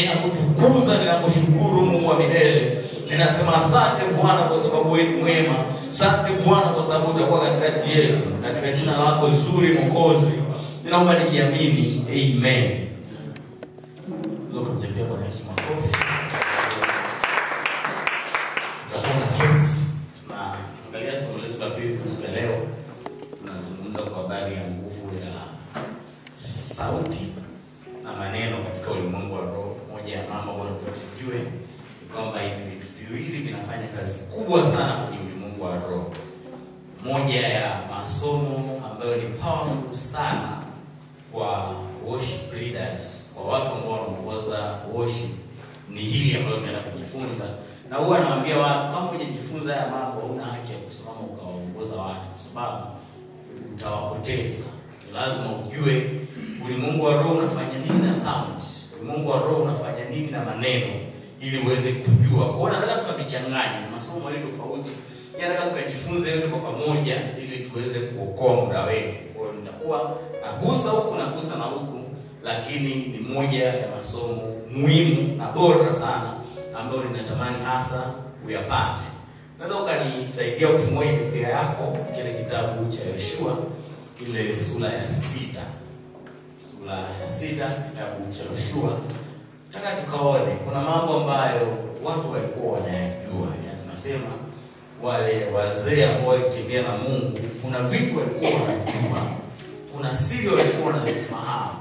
ninakutukuza, ninakushukuru Mungu wa milele. Ninasema asante Bwana kwa sababu wewe ni mwema. Asante Bwana kwa sababu utakuwa katikati yetu. Katika jina lako zuri Mwokozi, ninaomba nikiamini. Amen. Loka mjapia Bwana Yesu makofi. Tutakuwa na keti. Tunaangalia somo letu la pili kwa siku ya leo. Tunazungumza kwa habari ya nguvu ya sauti na maneno katika ulimwengu wa roho. Moja ya mambo ambayo tujue ni kwamba hivi vitu viwili vinafanya kazi kubwa sana kwenye ulimwengu wa roho. Moja ya masomo ambayo ni powerful sana kwa worship leaders, kwa watu ambao wanaongoza worship, ni hili ambalo tunaenda kujifunza. Na huwa anawaambia watu, kama hujajifunza haya mambo huna haki ya kusimama ukawaongoza watu, kwa sababu utawapoteza. Lazima ujue ulimwengu wa roho unafanya nini na sound, ulimwengu wa roho unafanya nini na maneno, ili uweze kujua. Kwa hiyo nataka tukavichanganye masomo mawili tofauti. Nataka tukajifunze yote kwa pamoja ili tuweze kuokoa muda wetu. Kwa hiyo nitakuwa nagusa huku nagusa na huku, lakini ni moja ya masomo muhimu na bora sana ambayo ninatamani hasa uyapate. Naweza ukanisaidia kufungua Biblia yako kile kitabu cha Yoshua, ile sura ya 6. Sura ya 6 kitabu cha Yoshua. Nataka tukaone kuna mambo ambayo watu walikuwa wanayajua. Yani tunasema wale wazee ambao walitembea na Mungu, kuna vitu walikuwa wanajua. Kuna siri walikuwa wanazifahamu.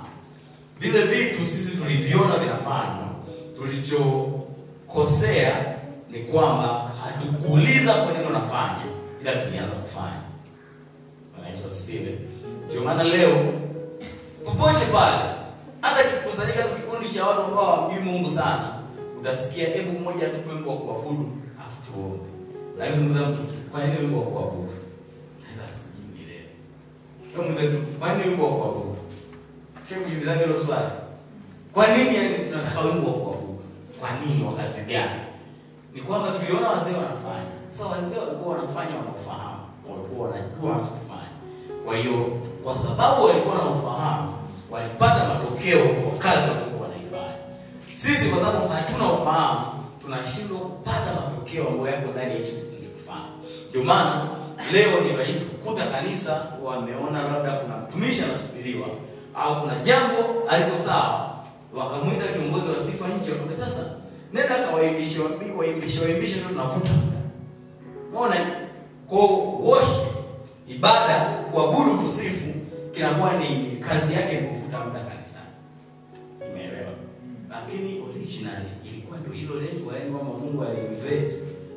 Vile vitu sisi tuliviona vinafanywa. Tulichokosea ni kwamba hatukuuliza kwa nini unafanya, ila tulianza kufanya. Bwana Yesu asifiwe. Ndio maana leo popote pale, hata kikusanyika tu kikundi cha watu ambao hawamjui Mungu sana, utasikia hebu mmoja atupe wimbo wa kuabudu afu tuombe. Lakini mzee, kwa nini wimbo wa kuabudu? Naweza kujibu leo. Kama mzee, kwa nini wimbo wa kuabudu? Sio kujibu hilo swali. Kwa nini yani tunataka wimbo wa kuabudu? Kwa nini, wakati gani? Ni kwamba tuliona wazee wanafanya. Sasa wazee walikuwa wanafanya wanaofahamu, walikuwa wanajua wanachofanya. Kwa hiyo kwa sababu walikuwa wanaofahamu, walipata matokeo kwa kazi walikuwa wanaifanya. Sisi kwa sababu hatuna ufahamu, tunashindwa kupata matokeo ambayo yako ndani ya hicho tunachofanya. Ndio maana leo ni rahisi kukuta kanisa wameona labda kuna mtumishi anasubiriwa au kuna jambo aliko sawa, wakamuita kiongozi wa sifa nje, kwa sasa nenda kawaimbishe tu tunavuta muda. Unaona? Kwa worship, ibada, kuabudu, kusifu, kinakuwa ni kazi yake ni kuvuta muda kanisani. Umeelewa? Lakini originally ilikuwa ndio hilo lengo, yaani kwamba Mungu aliinvent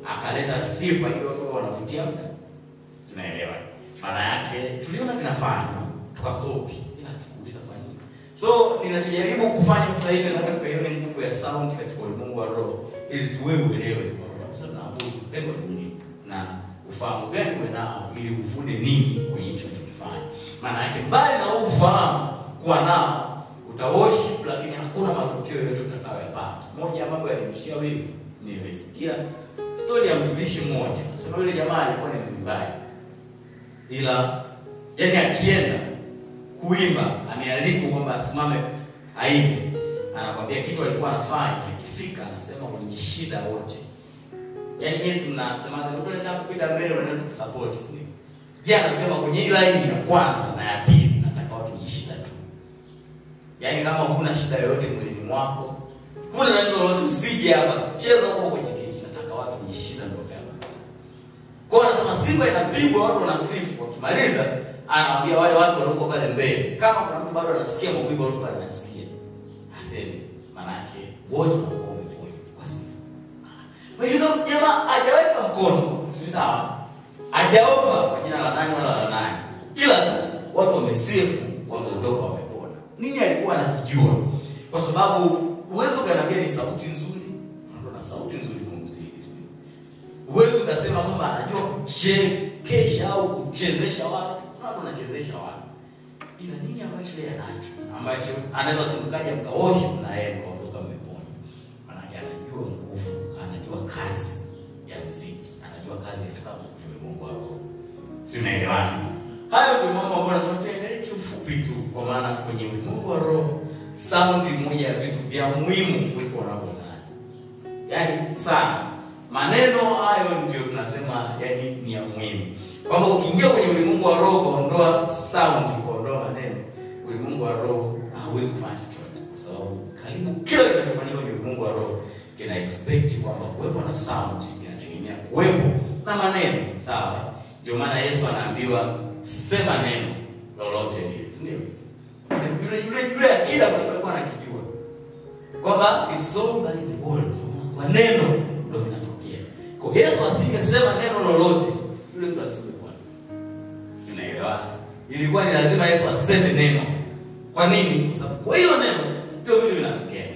akaleta sifa ili watu wanavutia muda. Tunaelewa? Maana yake tuliona kinafanya, tukakopi, ila tukuuliza kwa nini. So ninachojaribu kufanya sasa hivi, nataka tukaione nguvu ya sound katika ulimwengu wa roho ili tuelewe kwa sababu tunaabudu lengo ni nini na ufahamu gani uwe nao ili uvune nini kwenye hicho tunachofanya. Maana yake mbali na ufahamu kuwa nao, utaworship lakini hakuna matokeo yoyote utakayoyapata. Moja ya mambo yalinishia wivu, nilisikia story ya mtumishi mmoja. Nasema yule jamaa alikuwa ni mwimbaji, ila yani akienda kuimba amealikwa kwamba asimame aimbe, anakuambia kitu alikuwa anafanya, akifika anasema wenye shida wote. Yani Yesu mnasemaga mtu anataka kupita mbele unaenda kusupport, sio? Je, anasema kwenye ile line ya kwanza na ya pili nataka watu wenye shida tu. Yani kama huna shida yoyote mwilini mwako, huna tatizo lolote, usije hapa cheza huko kwenye kiti, nataka watu wenye shida ndio kama. Kwa hiyo anasema sifa inapigwa, watu wanasifu, wakimaliza anawaambia wale watu walioko pale mbele, kama kuna mtu bado anasikia maumivu alikuwa anasikia, aseme maana yake wote wanakuwa wamepona kwa sifa. Kwa hiyo jamaa hajaweka mkono, si sawa? Hajaomba kwa jina la nani wala la nani, ila tu watu wamesifu, wameondoka wamepona. Nini alikuwa anakijua? Kwa sababu uwezo ukaniambia ni sauti nzuri, ndio na sauti nzuri kumzidi. Uwezo ukasema kwamba anajua kuchekesha au kuchezesha watu, watu wanachezesha watu. Ila nini ambacho yeye anacho, ambacho anaweza tumkaje mkaosha na yeye mkaondoka mmepona? Maana yake anajua nguvu, anajua kazi ya muziki, anajua kazi ya sababu kwenye Mungu wako. Si unaelewana? Hayo ndio mambo ambayo tunataka kiufupi tu, kwa maana kwenye Mungu wa roho sound moja ya vitu vya muhimu kuliko unavyodhani. Yaani sana. Maneno hayo ndio tunasema yani ni ya muhimu. Kwamba ukiingia kwenye ulimwengu wa roho kuondoa sound, kuondoa maneno, ulimwengu wa roho hauwezi kufanya chochote. Kwa sababu karibu kila kinachofanyika kwenye ulimwengu wa roho kina expect kwamba kuwepo na sound, kinategemea kuwepo na maneno, sawa? Ndio maana Yesu anaambiwa sema neno lolote lile, ndio? Yule akida alikuwa anakijua kwamba it's all by the word, kwa neno ndio vinatokea. Kwa Yesu asingesema neno lolote, yule mtu asingekuwa. Si unaelewa? Ilikuwa ni lazima Yesu aseme neno. Kwa nini? Kwa sababu kwa hiyo neno ndio vitu vinatokea.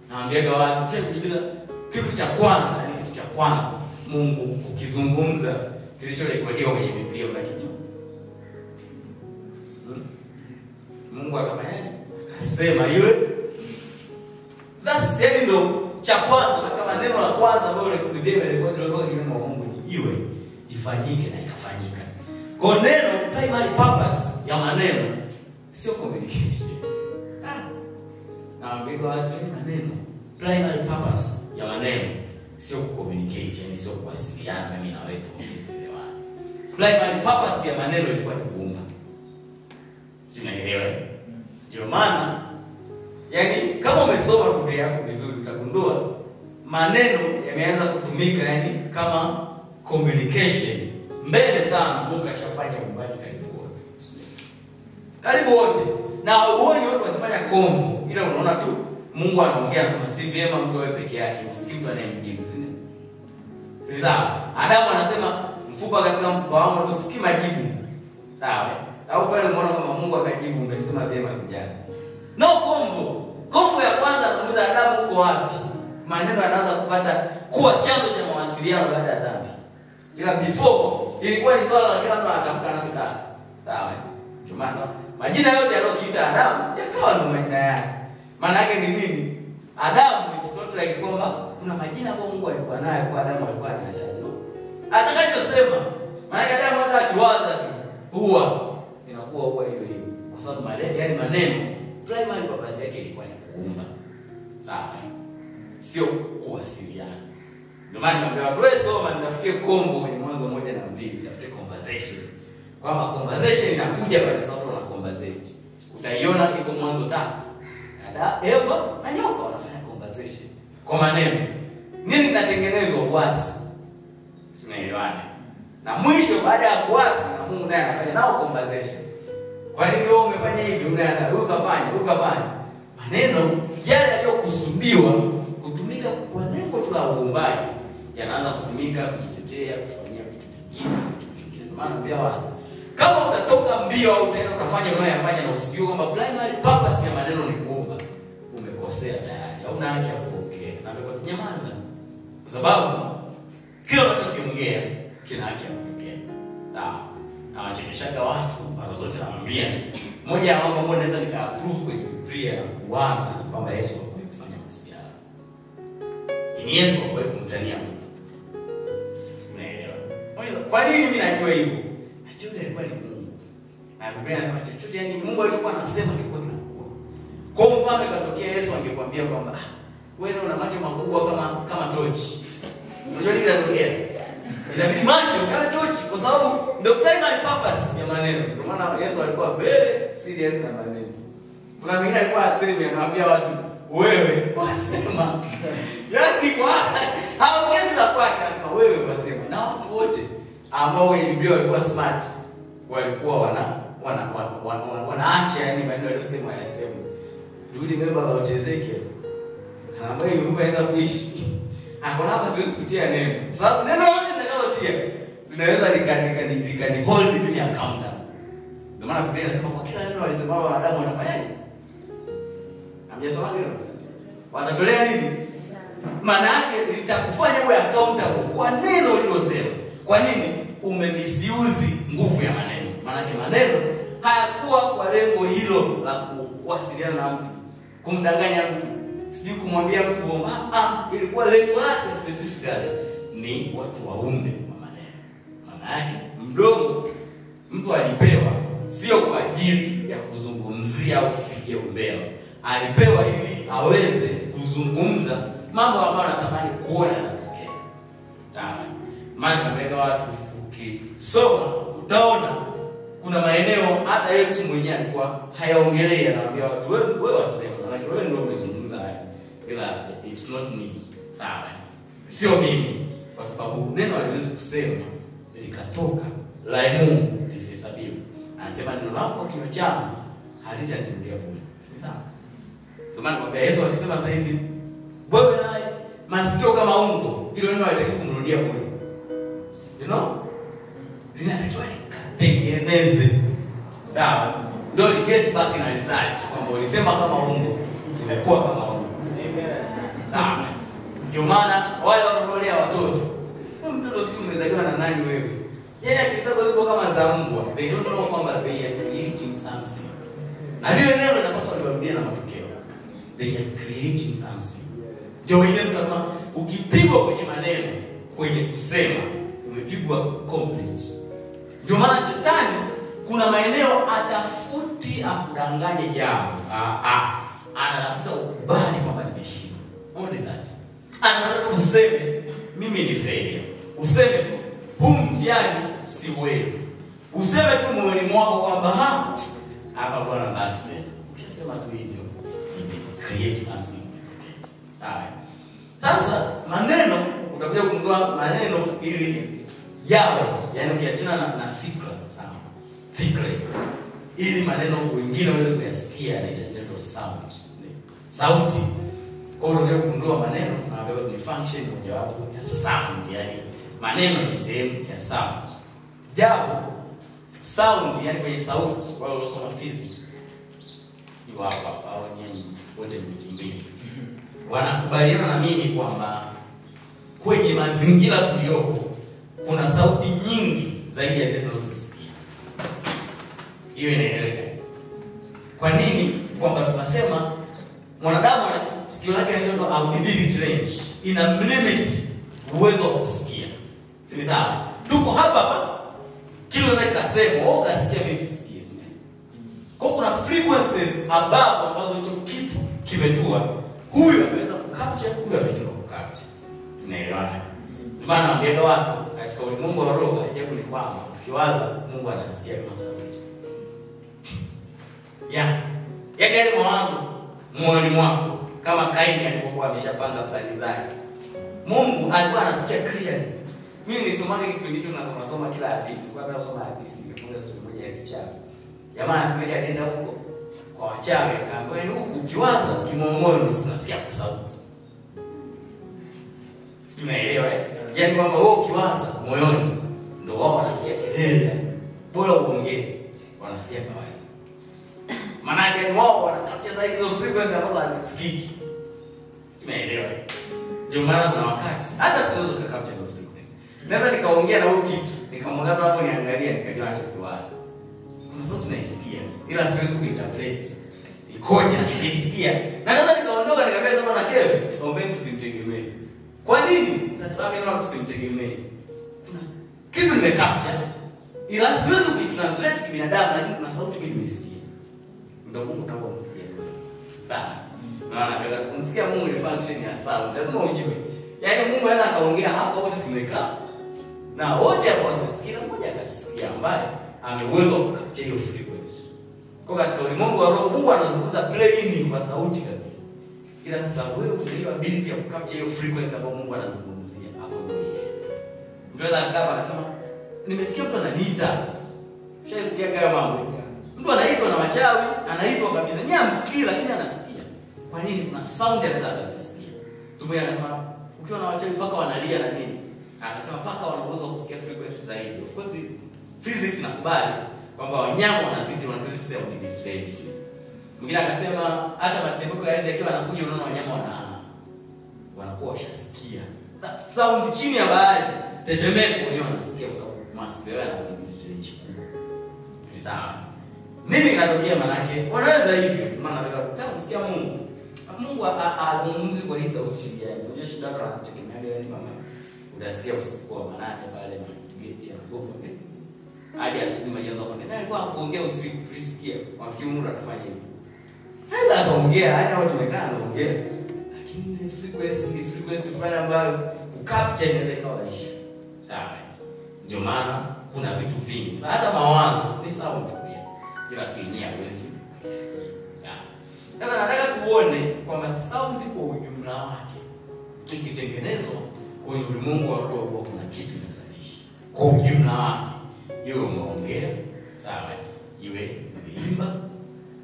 Naambiaga watu kujiuliza kitu cha kwanza, yani kitu cha kwanza Mungu ukizungumza kilichorekodiwa kwenye Biblia unakijua. Mungu akafanyaje? Akasema iwe. That's yani ndo cha kwanza, na kama neno la kwanza ambalo ile Biblia imerekodi kutoka kwenye Mungu ni iwe, ifanyike na ikafanyika. Kwa neno primary purpose ya maneno sio communication. Naambiwa watu ni maneno. Primary purpose ya maneno sio communicate, yani sio kuwasiliana mimi na wewe tuelewane. Primary purpose ya maneno ilikuwa ni kuumba. Sio, unaelewa? Ndio maana yani kama umesoma Biblia yako vizuri utagundua maneno yameanza kutumika yani kama communication mbele sana. Mungu ashafanya uumbaji karibu wote. Na uone watu wakifanya konvo, ila unaona tu Mungu anaongea anasema si vyema mtu awe peke yake, usikii mtu anayemjibu, si sawa? Adamu anasema mfupa katika mfupa wangu usikii majibu. Sawa? Au pale umeona kama Mungu akajibu umesema vyema kijana. No konvo. Konvo ya kwanza anamuuliza Adamu uko wapi? Maneno yanaanza kupata kuwa chanzo cha mawasiliano baada ya dhambi. Ila before ilikuwa ni swala la kila mtu anatamka anachotaka. Sawa? Tumasa majina yote yaliyokiita Adamu yakawa ndo majina yake. Maana yake ni nini? Adamu it's not like kwamba kuna majina ambayo Mungu alikuwa nayo kwa Adamu alikuwa anayataja. Atakachosema, maana yake Adamu hata akiwaza tu huwa inakuwa huwa hiyo hiyo. Kwa sababu maneno primary purpose yake ilikuwa ni kuumba. Sawa? Sio kuwasiliana. Ndio maana niambia watu wewe soma nitafutie konvo kwenye Mwanzo 1:2, tafute conversation. Kwamba conversation inakuja pale sauti na conversation. Utaiona iko Mwanzo 3. Eva na nyoka wanafanya conversation kwa maneno. Nini kinatengenezwa? Uasi. Tunaelewana. Na mwisho baada ya kuasi na Mungu naye anafanya nao conversation. Kwa nini wewe umefanya hivi? Unaanza ukafanya. Maneno yale yaliyokusudiwa kutumika kwa lengo tu la uumbaji yanaanza kutumika kujitetea, kufanyia vitu vingine. Maana pia watu kama utatoka mbio au utaenda utafanya unayofanya na usijue kwamba primary purpose ya maneno ni kuumba, umekosea tayari. Hauna haki ya kuongea. Na kwa kunyamaza. Kwa sababu kila unachokiongea kina haki ya kuongea. Sawa. Na wachekeshaga watu mara zote namwambia moja ya mambo ambayo naweza nika-approve kwenye Biblia na kuwaza ni kwamba Yesu hakuwahi kufanya masiara. Ni Yesu hakuwahi kumtania mtu. Unaelewa? Kwa nini mimi najua hivyo? Najua alikuwa ni Mungu. Na Biblia inasema chochote yani Mungu alichokuwa anasema kilikuwa kinakuwa. Kwa mfano ikatokea Yesu angekwambia kwamba wewe una macho makubwa kama tochi. Unajua nini kitatokea? Inabidi macho kama tochi kwa sababu ndio primary purpose ya maneno. Ndio maana Yesu alikuwa very serious na maneno. Kuna mwingine alikuwa asemi anawaambia watu wewe wasema. Yaani kwa haongezi la kwake anasema wewe wasema. Na watu wote ambao wenye Biblia walikuwa smart walikuwa wanaacha yani maneno yaliyosema yasema. Rudi mbele baba Ezekiel. Ambaye yuko anaweza kuishi. Hakuna hapa siwezi kutia neno. Sababu neno lote nitakalotia linaweza likani hold mimi accountable. Ndio maana Biblia inasema kwa kila neno alisemalo wanadamu watafanyaje? Hamjasoma hilo? Watatolea nini? Maana yake litakufanya uwe accountable kwa neno ulilosema. Kwa nini? Umemisiuzi nguvu ya maneno. Maana yake maneno hayakuwa kwa lengo hilo la kuwasiliana na mtu, kumdanganya mtu, sijui kumwambia mtu bomba. Ilikuwa lengo lake specifically ni watu waumbe kwa maneno. Maana yake mdomo mtu alipewa sio kwa ajili ya kuzungumzia au kupigia umbea. Alipewa ili aweze kuzungumza kuzungumza mambo ambayo natamani kuona yanatokea. Sawa. Maana nimeweka watu ukisoma utaona kuna maeneo hata Yesu mwenyewe alikuwa hayaongelea, anawaambia watu wewe wasema, lakini wewe ndio umezungumza haya. Ila it's not me. Sawa. Sio mimi, kwa sababu neno aliweza kusema likatoka la Mungu lisihesabiwe. Anasema neno lako kwa kinywa changu halitanirudia bure. Sawa. Kwa maana kwa Yesu akisema sasa hizi wewe naye masikio kama ungo, hilo neno halitaki kumrudia bure. You know? Linatakiwa likatengeneze. Sawa? Ndio li get back in result. Kwamba ulisema kama ungo, imekuwa kama ungo. Amen. Sawa. Ndio maana wale wanaolea watoto, mtoto sio umezaliwa na nani wewe? Yeye akitaka yuko kama za mbwa. They don't know kwamba they are creating something. Na lile neno linapaswa liwaambie na matokeo. They are creating something. Ndio ile mtu anasema ukipigwa kwenye maneno, kwenye kusema, umepigwa complete. Ndio maana shetani kuna maeneo atafuti akudanganye jambo. Anatafuta ukubali kwamba nimeshindwa. Only that. Anataka useme mimi ni failure. Useme tu huu mtihani siwezi. Useme tu moyoni mwako kwamba hapa bwana basi tena. Ukishasema tu hivyo, create something. Sawa. Sasa maneno utakuja kugundua maneno ili yawe, yani ukiachana na fikra, sawa. Fikra ili maneno wengine waweze kuyasikia yanahitaji sound. Sauti. Kwa hiyo utakuja kugundua maneno na ambayo ni function mojawapo ya sound, yani maneno ni sehemu ya sound. Japo sound yani kwenye sauti, wale wanaosoma physics ni hapa au nyinyi wote mkimbili wanakubaliana na mimi kwamba kwenye mazingira tuliyopo kuna sauti nyingi zaidi ya zile tunazosikia. Hiyo inaeleweka. Kwa nini? Kwamba tunasema mwanadamu ana sikio lake linaitwa audibility range, ina limit uwezo wa kusikia. Si sawa? Tuko hapa kile unaweza kusema au ukasikia mimi sisikie. Kwa kuna frequencies above ambazo hicho kitu kimetua. Huyu anaweza kucapture, huyu anaweza kucapture. Tunaelewana? Ndio maana naambia watu katika ulimwengu wa roho, ajabu ni kwamba ukiwaza Mungu anasikia kama sauti. Yale mawazo moyoni mwako kama Kaini alipokuwa ameshapanga plani zake. Mungu alikuwa anasikia clearly. Mimi nilisoma kipindi hicho nasoma kila hadithi. Kwa sababu nasoma hadithi nilifunga story moja ya kichawi. Jamaa anasema alienda huko kwa wachawi, akaambia ni huku ukiwaza kimoyomoyo unasikia kwa sauti. Tunaelewa yaani kwamba wewe ukiwaza moyoni ndio wao wanasikia kelele. Bora uongee wanasikia kawaida. Maana yake wao wanakapcha zaidi hizo frequency ambazo hazisikiki. Tunaelewa. Ndio maana kuna wakati hata siwezi kukapcha hizo frequency. Naweza nikaongea na huyo kitu, nikamwambia hapo niangalia nikajua anachokiwaza. Kuna sauti naisikia ila siwezi kuinterpret. Ikoje nisikia. Na naweza nikaondoka nikabeza bwana Kevin, ombeni tusimtegemee. Kwa nini? Sasa tuamini tusimtegemee. Kuna kitu nimecapture ila siwezi kuitranslate kibinadamu, lakini kuna sauti mimi nimesikia. Ndio Mungu tunapomsikia. Sawa. Maana nataka kumsikia Mungu ni function ya sound. Lazima ujue. Yaani Mungu anaweza akaongea hapa wote tumekaa. Na wote hapo wasisikia, mmoja akasikia ambaye ameweza kukapcha hiyo frequency. Kwa katika ulimwengu wa roho Mungu anazungumza plain kwa sauti kabisa. Ila sasa wewe una hiyo ability ya kukapcha hiyo frequency ambayo Mungu anazungumzia hapo ndio. Mtu anakaba akasema nimesikia mtu ananiita. Ushasikia kaya mambo. Mtu anaitwa na wachawi, anaitwa kabisa. Nyie amsikii lakini anasikia. Kwa nini? Kuna sound anataka kusikia. Tumwe anasema ukiwa na wachawi paka wanalia na nini? Akasema paka wana uwezo wa kusikia frequency zaidi. Of course physics inakubali kwamba wanyama wanazidi wanatuzisi ya udibiti. Mwingine akasema hata matemeko ya ardhi yakiwa yanakuja unaona wanyama wanahama. Wanakuwa washasikia. That sound chini ya bahari. Tetemeko wenyewe wanasikia kwa sababu masikio yao yanadibiti kubwa. Ni sawa. Nini kinatokea manake? Wanaweza hivyo. Maana nataka kusikia Mungu. Mungu azungumzi kwa hii sauti gani? Unajua shida kwa anategemea gani mama? Utasikia usiku wa manane pale gate ya gogo. Hadi asubuhi majengo kwa nini alikuwa kuongea usiku tulisikia. Wafikiri Mungu atafanya hivyo. Hata akaongea hata watu wamekaa anaongea. Lakini frequency fulani ambayo kucapture inaweza ikawa issue. Sawa. Ndio maana kuna vitu vingi. Hata mawazo ni sound pia. Ila tuinia huwezi kufikia. Sawa. Sasa nataka tuone kwamba sound kwa ujumla wake ikitengenezwa kwenye ulimwengu wa roho kuna kitu inasalisha. Kwa ujumla wake. Iwe umeongea, sawa? Iwe umeimba,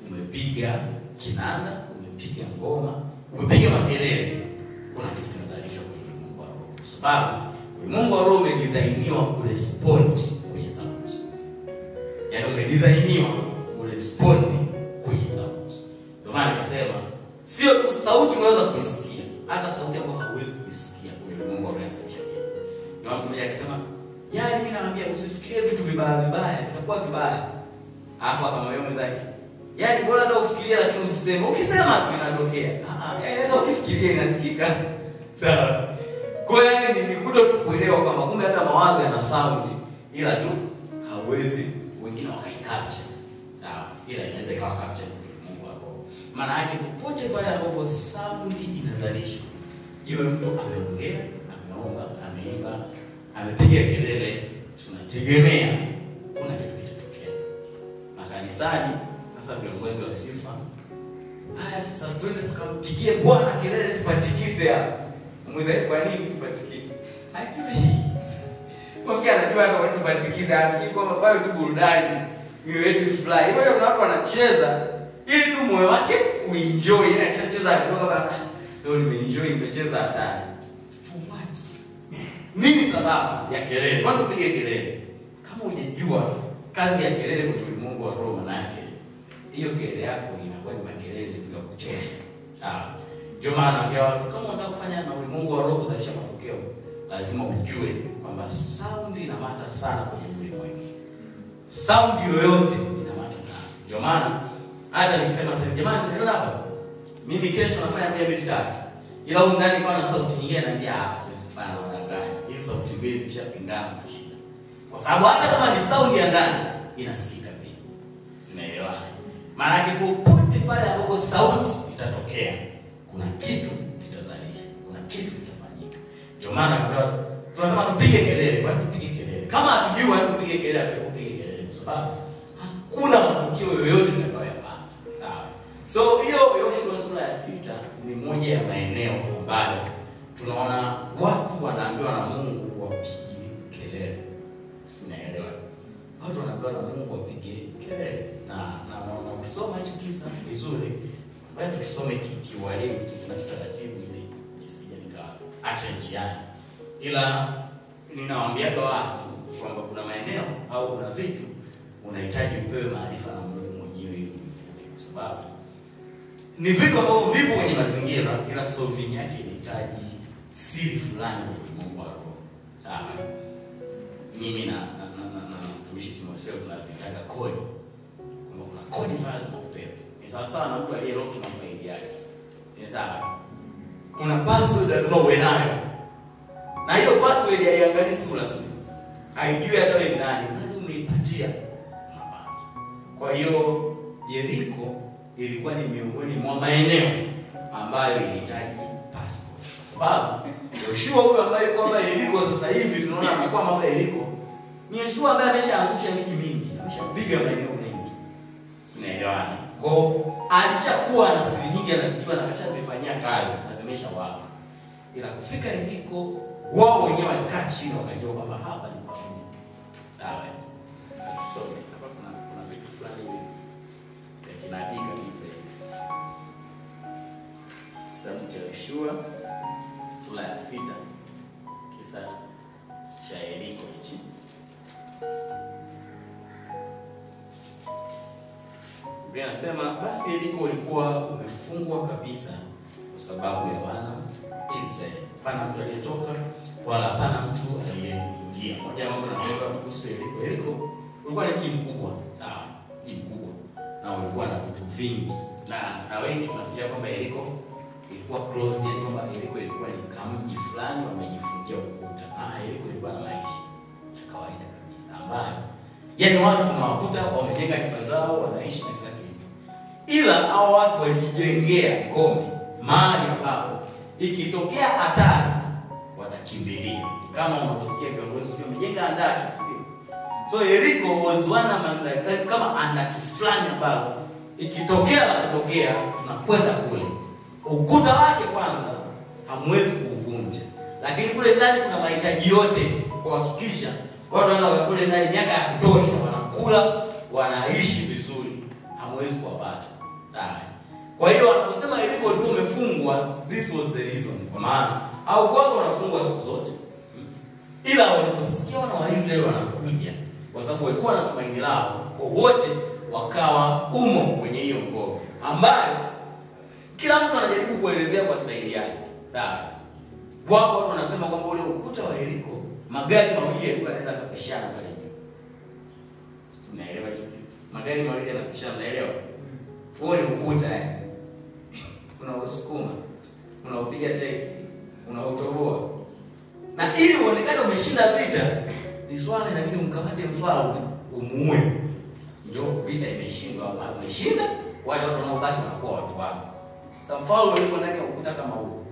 umepiga kinanda, umepiga ngoma, umepiga makelele, kuna kitu kinazalishwa kwenye ulimwengu wa roho. Kwa sababu ulimwengu wa roho umedesigniwa kurespond kwenye sauti. Yaani umedesigniwa kurespond kwenye sauti. Ndio maana nikasema sio tu sauti unaweza kuisikia, hata sauti ambayo hauwezi kuisikia kwenye ulimwengu wa roho inasalisha kitu. Ndio mtu mmoja akasema, "Yaani mimi naambia usifikirie vitu vibaya, vitakuwa vibaya." Alafu akamwambia mwenzake, "Yaani bora hata ufikirie lakini usiseme. Ukisema tu inatokea." Yaani hata ukifikiria inasikika. Sawa. Kwa hiyo ni kuto tu kuelewa kwamba kumbe hata mawazo yana sound, ila tu hauwezi wengine wakaicapture. Sawa. Ila inaweza ikawa capture Mungu wako. Maana yake popote pale ambapo sound inazalishwa, iwe mtu ameongea, ameomba, ameimba, amepiga kelele, tunategemea kuna kitu kitatokea. Makanisani sasa viongozi wa sifa, haya sasa twende tukampigie Bwana kelele tupatikise hapa. Mweza kwa nini tupatikise? Hajui. Mafika anajua hata watu tupatikise, hafiki kwamba pale tu burudani, mioyo yetu fly. Hivyo kuna watu wanacheza ili tu moyo wake uenjoy, na anacheza kutoka basi. Leo nimeenjoy, nimecheza hatari. For what? Nini sababu ya kelele? Watu pige kelele. Kama hujajua kazi ya kelele kwenye ulimwengu wa roho manake, hiyo kelele yako inakuwa ni makelele tu ya kuchosha. Sawa. Ndio maana naambia watu kama unataka kufanya na ulimwengu wa roho kuzalisha matokeo, lazima ujue kwamba sound inamata sana kwenye ulimwengu. Sound yoyote inamata sana. Ndio maana hata nikisema sasa, jamani unaona hapa? Mimi kesho nafanya 2-3. Ila huko ndani kwa na sauti nyingine naambia siwezi kufanya na wadanganya. Hizo sauti mbili zikishapingana na shida. Kwa sababu hata kama ni sound ya ndani inasikika pia. Sinaelewana. Maana yake popote pale ambapo sauti itatokea, kuna kitu kitazalisha, kuna kitu kitafanyika. Ndio maana kwa watu tunasema tupige kelele, watu tupige kelele. Kama hatujui watu tupige kelele, hatupige kelele kwa sababu hakuna matokeo yoyote tutakayopata. Sawa. So hiyo Yoshua sura ya 6 ni moja ya maeneo ambayo tunaona watu wanaambiwa na Mungu wapige kelele. Tunaelewa. Watu wanaambiwa na Mungu wapige kelele. Na ukisoma hicho kisa vizuri, bado tukisome kiwalimu tunachotaratibu ili nisije nikaacha njiani. Ila ninawaambia kwa watu kwamba kuna maeneo au kuna vitu unahitaji upewe maarifa na Mungu mwenyewe ili uvivuke, kwa sababu ni vitu ambavyo vipo kwenye mazingira, ila solving yake inahitaji siri fulani kwa Mungu wako. Sawa. Mimi na mtumishi Timotheo tunazitaka kodi. Kwamba kuna kodi fulani za upepo. Ni sawa sawa na mtu aliyelock mafaili yake. Sawa. Kuna password lazima uwe nayo. Na hiyo password haiangalii sura sasa. Haijui hata wewe ni nani, umeipatia. Kwa hiyo Yeriko ilikuwa ni miongoni mwa maeneo ambayo ilihitaji passport. Kwa sababu Yoshua huyu ambaye kwamba Yeriko sasa hivi tunaona anakuwa mambo Yeriko, ni Yoshua ambaye ameshaangusha miji mingi, ameshapiga maeneo mengi. Tunaelewana. Kwa alishakuwa na siri nyingi anazijua na kashazifanyia kazi na zimeshawaka. Ila kufika Yeriko wao wenyewe walikaa chini wakajua kwamba hapa ni pamoja. Sawa. Tusome hapa kuna vitu fulani hivi ya kinabii kabisa. Kitabu cha Yoshua sura ya 6 kisa cha Yeriko hichi. Biblia inasema basi Yeriko ulikuwa umefungwa kabisa kwa sababu ya wana Israeli. Hapana mtu aliyetoka wala hapana mtu aliyeingia. Moja mambo nakueleza kuhusu Yeriko. Yeriko ulikuwa ni mji mkubwa, sawa? Mji mkubwa. Na ulikuwa na vitu vingi. Na wengi tunafikiria kwamba Yeriko ilikuwa closed, yani kwamba Yeriko ilikuwa ni kamji fulani wamejifungia ukuta. Yeriko ilikuwa na maisha ya kawaida kabisa ambayo yani watu unawakuta wamejenga nyumba zao, wanaishi na kila kitu. Ila hao watu walijijengea ngome mahali ambapo ikitokea hatari watakimbilia. Kama unaposikia viongozi wamejenga andaki, sio? So Yeriko was one among kama andaki fulani ambao ikitokea la kutokea tunakwenda kule. Ukuta wake kwanza hamwezi kuuvunja. Lakini kule ndani kuna mahitaji yote kuhakikisha watu wanaweza kule ndani miaka ya kutosha, wanakula, wanaishi vizuri. Hamwezi kuwapata. Kwa hiyo wanaposema Yeriko ulikuwa umefungwa, this was the reason. Kwa maana au kwako wanafungwa siku zote. Ila waliposikia wana wa Israeli wanakuja, kwa sababu walikuwa na tumaini lao, kwa wote wakawa umo kwenye hiyo ngome ambayo kila mtu anajaribu kuelezea kwa staili yake. Sawa? Wako watu wanasema kwamba ule ukuta wa Yeriko magari mawili yalikuwa yanaweza kupishana pale juu. Tunaelewa hicho kitu. Magari mawili yanapishana, unaelewa? Huo ni ukuta unaosukuma, unaopiga teke, unaotoboa. Na ili uonekane umeshinda vita, ni swala inabidi umkamate mfalme, umuue. Ndio vita imeshindwa, umeshinda, wale watu wanaobaki wanakuwa watu wako. Sasa mfalme yuko ndani ya ukuta kama huo.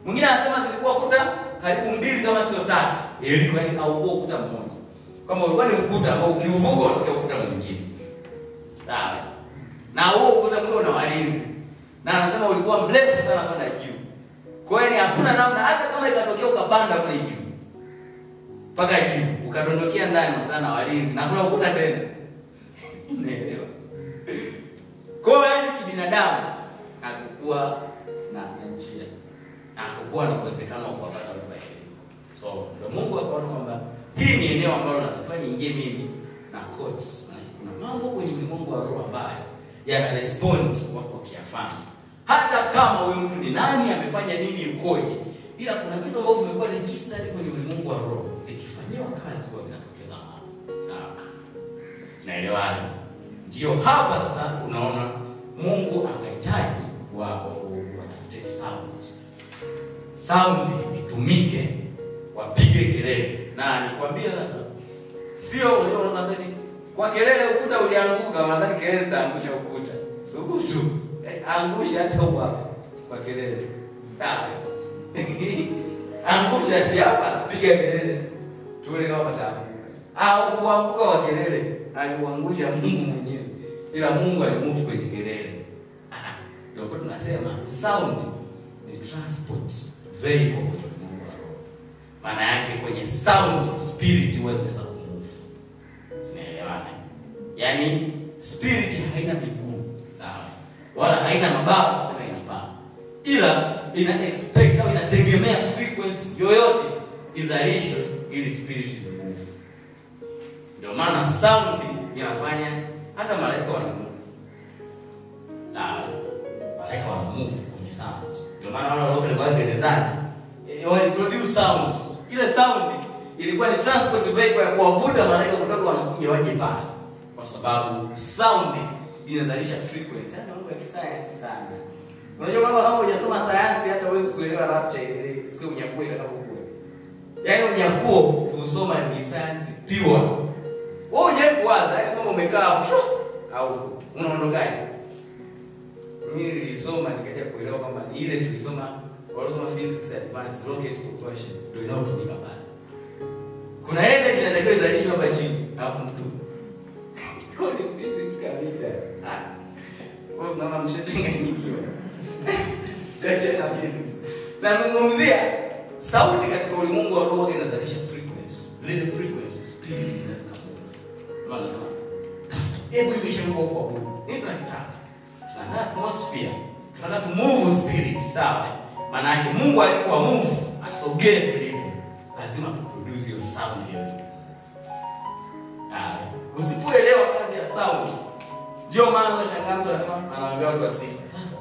Mwingine anasema zilikuwa kuta karibu 2 kama sio 3. Ilikuwa ni au ukuta mmoja. Kama ulikuwa ni ukuta ambao ukiuvuka unatokea ukuta mwingine. Sawa? Na huo ukuta mwingine una walinzi. Na anasema ulikuwa mrefu sana kwenda juu. Kwa hiyo hakuna namna, hata kama ikatokea ukapanda kule juu mpaka juu ukadondokea ndani unakutana na walinzi na kuna ukuta tena. Unaelewa? Kwa hiyo kibinadamu hakukuwa na njia, hakukuwa na uwezekano wa kupata watu wa elimu. So ndio Mungu akaona kwamba hii ni eneo ambalo nataka niingie mimi na codes. Kuna mambo kwenye ulimwengu wa roho ambayo yana respond wako kiafanya. Hata kama huyo mtu ni nani, amefanya nini, ukoje, ila kuna vitu ambavyo vimekuwa registered kwenye ulimwengu wa roho, vikifanywa kazi kwa vinatokeza mambo. Sawa? Naelewana? Ndio hapa sasa unaona Mungu akahitaji watafute sound itumike, wapige kelele. Na nikwambia sasa, sio unaona sasa kwa kelele ukuta ulianguka, nadhani kelele zitaangusha ukuta. Subutu angusha hata hapo kwa kelele. Sawa? Angusha si hapa, piga kelele. Tuone kama pataanguka. Au kuanguka kwa kelele, aliuangusha Mungu mwenyewe. Ila Mungu alimove kwenye kelele. Ndio kwa tunasema sound ni transport vehicle kwenye Mungu wa roho. Maana yake kwenye sound spirit huwezi kumove. Unaelewana? Yaani spirit haina miguu. Sawa? Wala haina mabawa kusema inapaa. Ila ina expect au inategemea frequency yoyote izalishwe ili spirit zimove. Ndio maana sound inafanya hata malaika wana move. Malaika wana move kwenye sound. Ndio maana wale walipelekwa gerezani wali produce sound. Ile sound ilikuwa ni transport vehicle ya kuwavuta malaika kutoka wanakuja waje pale. Kwa sababu sound inazalisha frequency. Yaani mambo ya kisayansi sana. Unajua kama hujasoma sayansi hata huwezi kuelewa rapture ile siku unyakuo itakapokuwa. Yaani unyakuo kusoma ni sayansi pure. Wewe unje kuanza, yaani kama umekaa hapo au unaondokaje? Mimi nilisoma nikaja kuelewa kwamba ni ile tulisoma walisoma physics advanced rocket propulsion ndio inayotumika pale. Kuna energy inatakiwa izalishwe hapa chini hapo mtu. Kwa ni physics kabisa. Wewe unaona mshatenganyikiwa. Kaje na physics. Nazungumzia sauti katika ulimwengu wa roho inazalisha frequency. Zile frequencies spirit zinaweza kumove. Maana nasema hebu imeshakuwa kwa Mungu. Nini tunakitaka? Tunataka atmosphere. Tunataka to move spirit, sawa? Maana yake Mungu alikuwa move, asogee karibu. Lazima tuproduce hiyo sound hiyo. Usipoelewa kazi ya sound, ndio maana unashangaa mtu anasema anawaambia watu wasifu. Sasa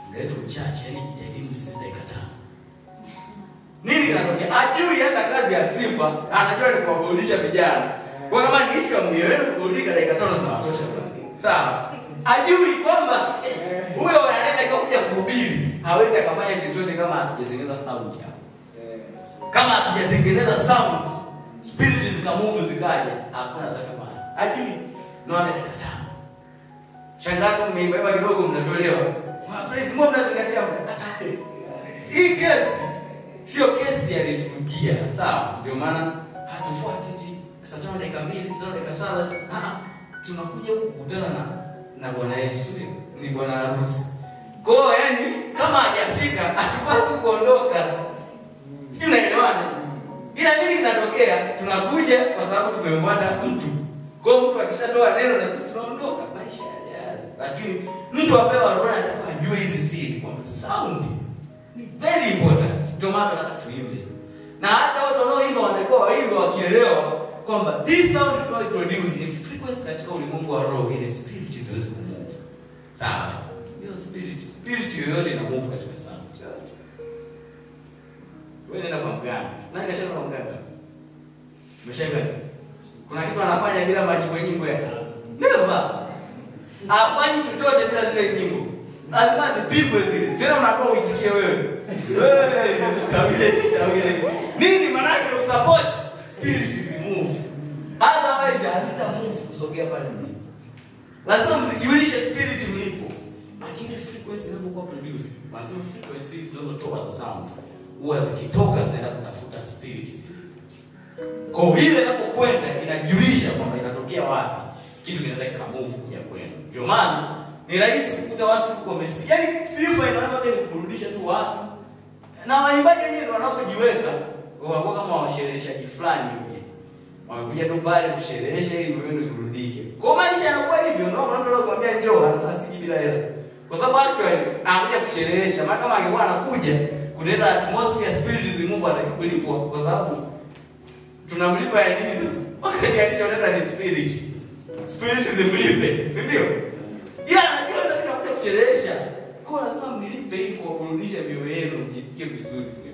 ndio uchache, yani jitahidi msisi dakika 5. Nini kinatokea? Ajui hata kazi ya sifa, anajua ni kuwaburudisha vijana. Kwa kama ni issue ya mwenyewe kuburudika dakika 5 zinawatosha bwana. Sawa? Ajui kwamba huyo analeta kuja kuhubiri, hawezi akafanya chochote kama hatujatengeneza sound hapo. Kama hatujatengeneza sound, spirit zikamove zikaja, hakuna atakachofanya. Ajui. Ndio dakika 5. Shangato mmeibeba kidogo mnatolewa. Praise Mungu mnazingatia muda. hii kesi sio kesi ya refugee, sawa? Ndio maana hatufuati eti saa 5 dakika 2, saa 5 dakika 7. Tunakuja huku kukutana na Bwana Yesu, sio? Ni bwana harusi. Kwa hiyo yani kama hajafika hatupaswi kuondoka. Sio, unaelewana? Ila nini kinatokea? Tunakuja kwa sababu tumemfuata mtu. Kwa hiyo mtu akishatoa neno na sisi tunaondoka, maisha yajayo. Lakini mtu apewa roho anataka ajue hizi siri kwamba sound ni very important. Ndio maana tunataka tuimbe. Na hata watu wanaoimba wanatakiwa waimbe wakielewa kwamba this sound tunayoproduce ni frequency katika ulimwengu wa roho, ili spirit ziweze kumove. Sawa? Hiyo spirit yoyote ina move katika sound. Wewe nenda kwa mganga. Nani kashaenda kwa mganga? Umeshaenda? Kuna kitu anafanya bila nyimbo yake? Never. Hafanyi chochote bila zile nyimbo. Lazima zipigwe zile. Tena unakuwa uitikie wewe. Tawile. Nini maana yake usupport spirit move. Otherwise hazita move kusogea pale mlipo. Lazima mzijulishe spirit mlipo. Lakini frequency inapokuwa produced, maana frequencies zinazotoka za sound huwa zikitoka zinaenda kutafuta spirit zile. Kwa hiyo inapokwenda inajulisha kwamba inatokea wapi. Kitu kinaweza kikamove kuja kwenu. Ndio maana ni rahisi kukuta watu wamesi. Yaani sifa inaomba ni kurudisha tu watu. Na waimbaji wenyewe wanapojiweka wanakuwa kama washereheshaji fulani hivi. Wamekuja tu pale kusherehesha ili mwendo urudike. Kwa maisha yanakuwa hivyo, ndio maana mtu anakuambia njoo sasa siji bila hela. Kwa sababu actually anakuja kusherehesha, maana kama angekuwa anakuja kuleta atmosphere spirit zimove atakulipwa kwa sababu tunamlipa ya nini sasa? Wakati alichotaka ni spirit. Spirit zimlipe, si ndio? Ila anajua sasa tunakuja kusherehesha. Kwa lazima mlipe ili kuwarudisha mioyo yenu mjisikie vizuri, sio?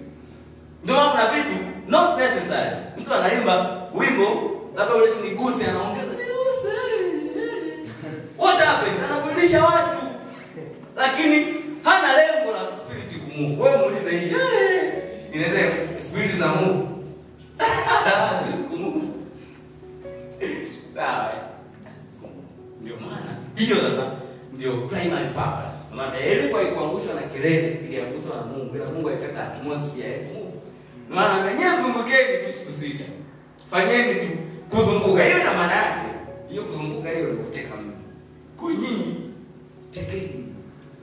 Ndio maana kuna vitu not necessary. Mtu anaimba wimbo labda ule tu niguse anaongeza niguse. What happens? Anakurudisha watu. Lakini hana lengo la spirit kumove. Wewe muulize hii. Inaweza spirit za move. Ndio maana hiyo sasa ndio primary purpose. Maana ile kwa kuangushwa na kelele ili kuangushwa na Mungu, ila Mungu alitaka atmosphere ya Mungu. Maana mwenyewe zungukeni tu siku 6. Fanyeni tu kuzunguka. Hiyo ina maana yake. Hiyo kuzunguka hiyo ni kuteka Mungu. Kwa nyinyi tekeni.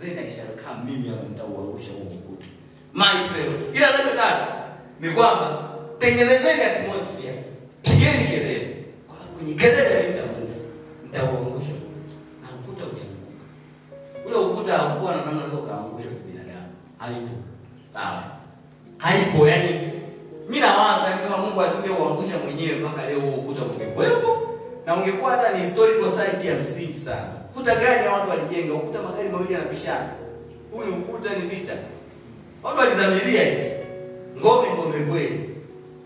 Then I shall come, mimi hapa nitauangusha huo mkuta. Myself. Ila ninachotaka ni kwamba tengenezeni atmosphere. Pigeni kelele. Kwa sababu kwenye kelele nitauangusha. Na ukuta ukianguka. Ule ukuta hakuwa na namna unaweza kuangusha binadamu. Haipo. Sawa. Haipo, yani mimi nawaza kama Mungu asingeuangusha mwenyewe mpaka leo huo ukuta ungekuwepo na ungekuwa hata ni historical site ya msingi sana. Ukuta gani watu walijenga? Ukuta magari mawili yanapishana. Huu ni ukuta ni vita. Watu walizamilia eti ngome kweli.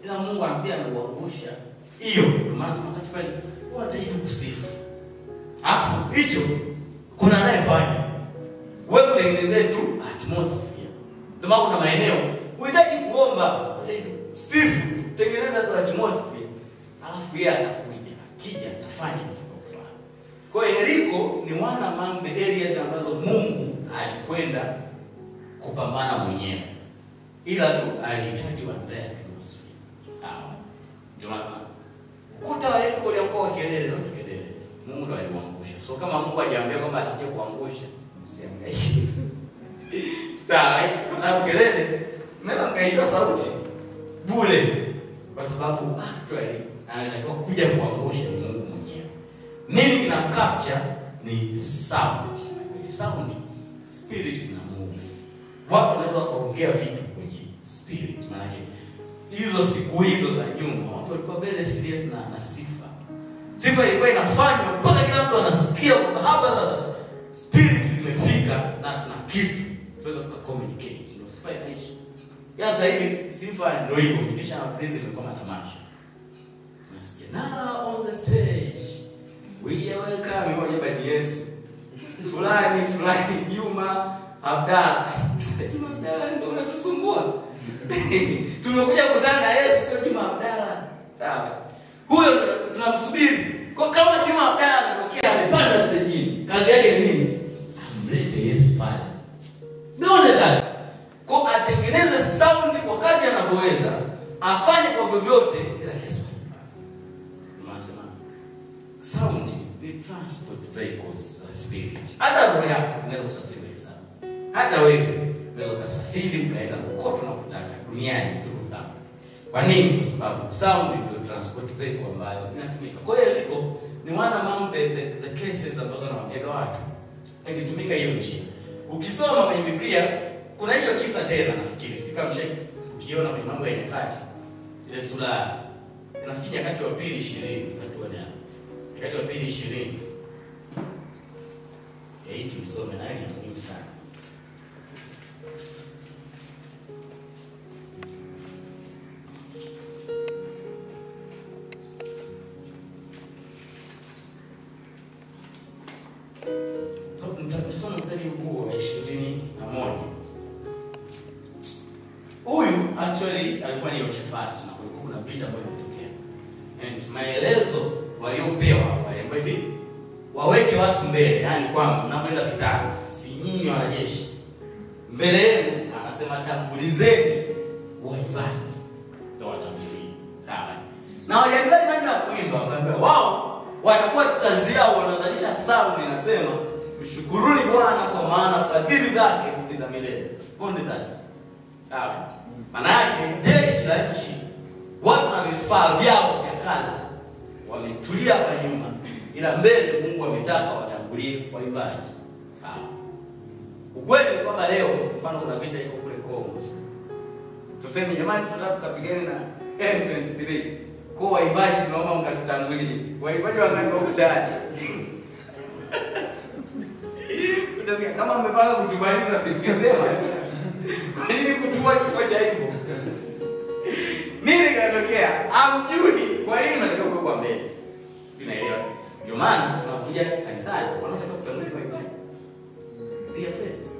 Ila Mungu anambia anauangusha. Hiyo kwa maana wakati fulani wanataka kusifu. Hapo hicho kuna anayefanya. Wewe tengenezee tu atmosphere. Ndio maana kuna maeneo unahitaji kuomba, unahitaji sifu, tengeneza tu atmosphere. Alafu yeye atakuja, akija atafanya kufanya. Kwa hiyo Yeriko ni one among the areas ambazo Mungu alikwenda kupambana mwenyewe. Ila tu alihitaji waandae atmosphere. Ndio maana ukuta wa Yeriko uliokuwa kelele, not kelele. Mungu ndo aliuangusha. So kama Mungu hajaambia kwamba atakuja kuangusha, msihangaike. Sawa, kwa sababu kelele mnaweza mkaishiwa sauti bure, kwa sababu actually anatakiwa kuja kuangusha Mungu mwenyewe. Nini kinamcapture ni sound. Sound spirit zina move. Watu wanaweza kuongea vitu kwenye spirit, maana yake hizo siku hizo za nyuma watu walikuwa very serious na sifa. Sifa ilikuwa inafanywa mpaka kila mtu anasikia hapa sasa spirit zimefika na tuna kitu tunaweza tuka-communicate. Ndio sifa inaishi. Ya sasa hivi sifa ndio hivyo, nikisha na praise imekuwa matamasha. Tunasikia now on the stage we are welcome moja bani Yesu. Fulani Juma Abdalla. Juma Abdalla ndio unatusumbua. Tumekuja kukutana na Yesu, sio Juma Abdalla. Sawa. Huyo tunamsubiri. Kwa kama Juma Abdalla anatokea amepanda stage, kazi yake ni nini? Amlete Yesu pale. Don't let that. Kwa atengeneze afanye kwa vyovyote ila Yesu ajibaki. Tunasema sound ni transport vehicles za spirit. Hata roho yako inaweza kusafiri kwa sababu. Hata wewe unaweza kusafiri ukaenda kokote unakotaka duniani through that. Kwa nini? Kwa sababu sound ndio transport vehicle ambayo inatumika. Kwa hiyo liko ni one among the cases ambazo nawaambia watu. Ingetumika hiyo njia. Ukisoma kwenye Biblia kuna hicho kisa tena nafikiri kama ukiona kwenye Mambo ya Nyakati ile sura nafikiri Nyakati wa pili 20 Nyakati wa pili 20. Hii tuisome nayo ni muhimu sana. Tutasoma mstari huu wa 21. Huyu actually alikuwa ni Yehoshafati na kulikuwa kuna vita ambayo imetokea. And maelezo waliopewa waliambiwa hivi waweke watu mbele, yani kwamba mnapoenda vitani si nyinyi wanajeshi. Mbele yenu akasema tambulizeni waimbaji. Ndio watambulie. Sawa. Na waliambiwa ni nani wa kuimba, wakaambiwa wao watakuwa kazi yao wanazalisha sound inasema mshukuruni Bwana kwa maana fadhili zake ni za milele. Only that. Sawa. Maana yake jeshi la nchi watu na vifaa vyao vya kazi wametulia hapa nyuma, ila mbele Mungu ametaka watangulie waimbaji. Sawa. Ukweli kwamba leo mfano kuna vita iko kule Kongo. Tuseme jamani tunataka tukapigane na M23. Kwa waimbaji tunaomba mkatutangulie. Waimbaji wangapi wako tayari? Utasikia kama mmepanga kutumaliza singesema. Kwa nini kutua kifo cha hivyo? Nini kinatokea? Hamjui. Kwa nini mnataka kuwa mbele? Tunaelewa. Ndio maana tunakuja kanisani wanataka kutangulia waimbaji. They are first.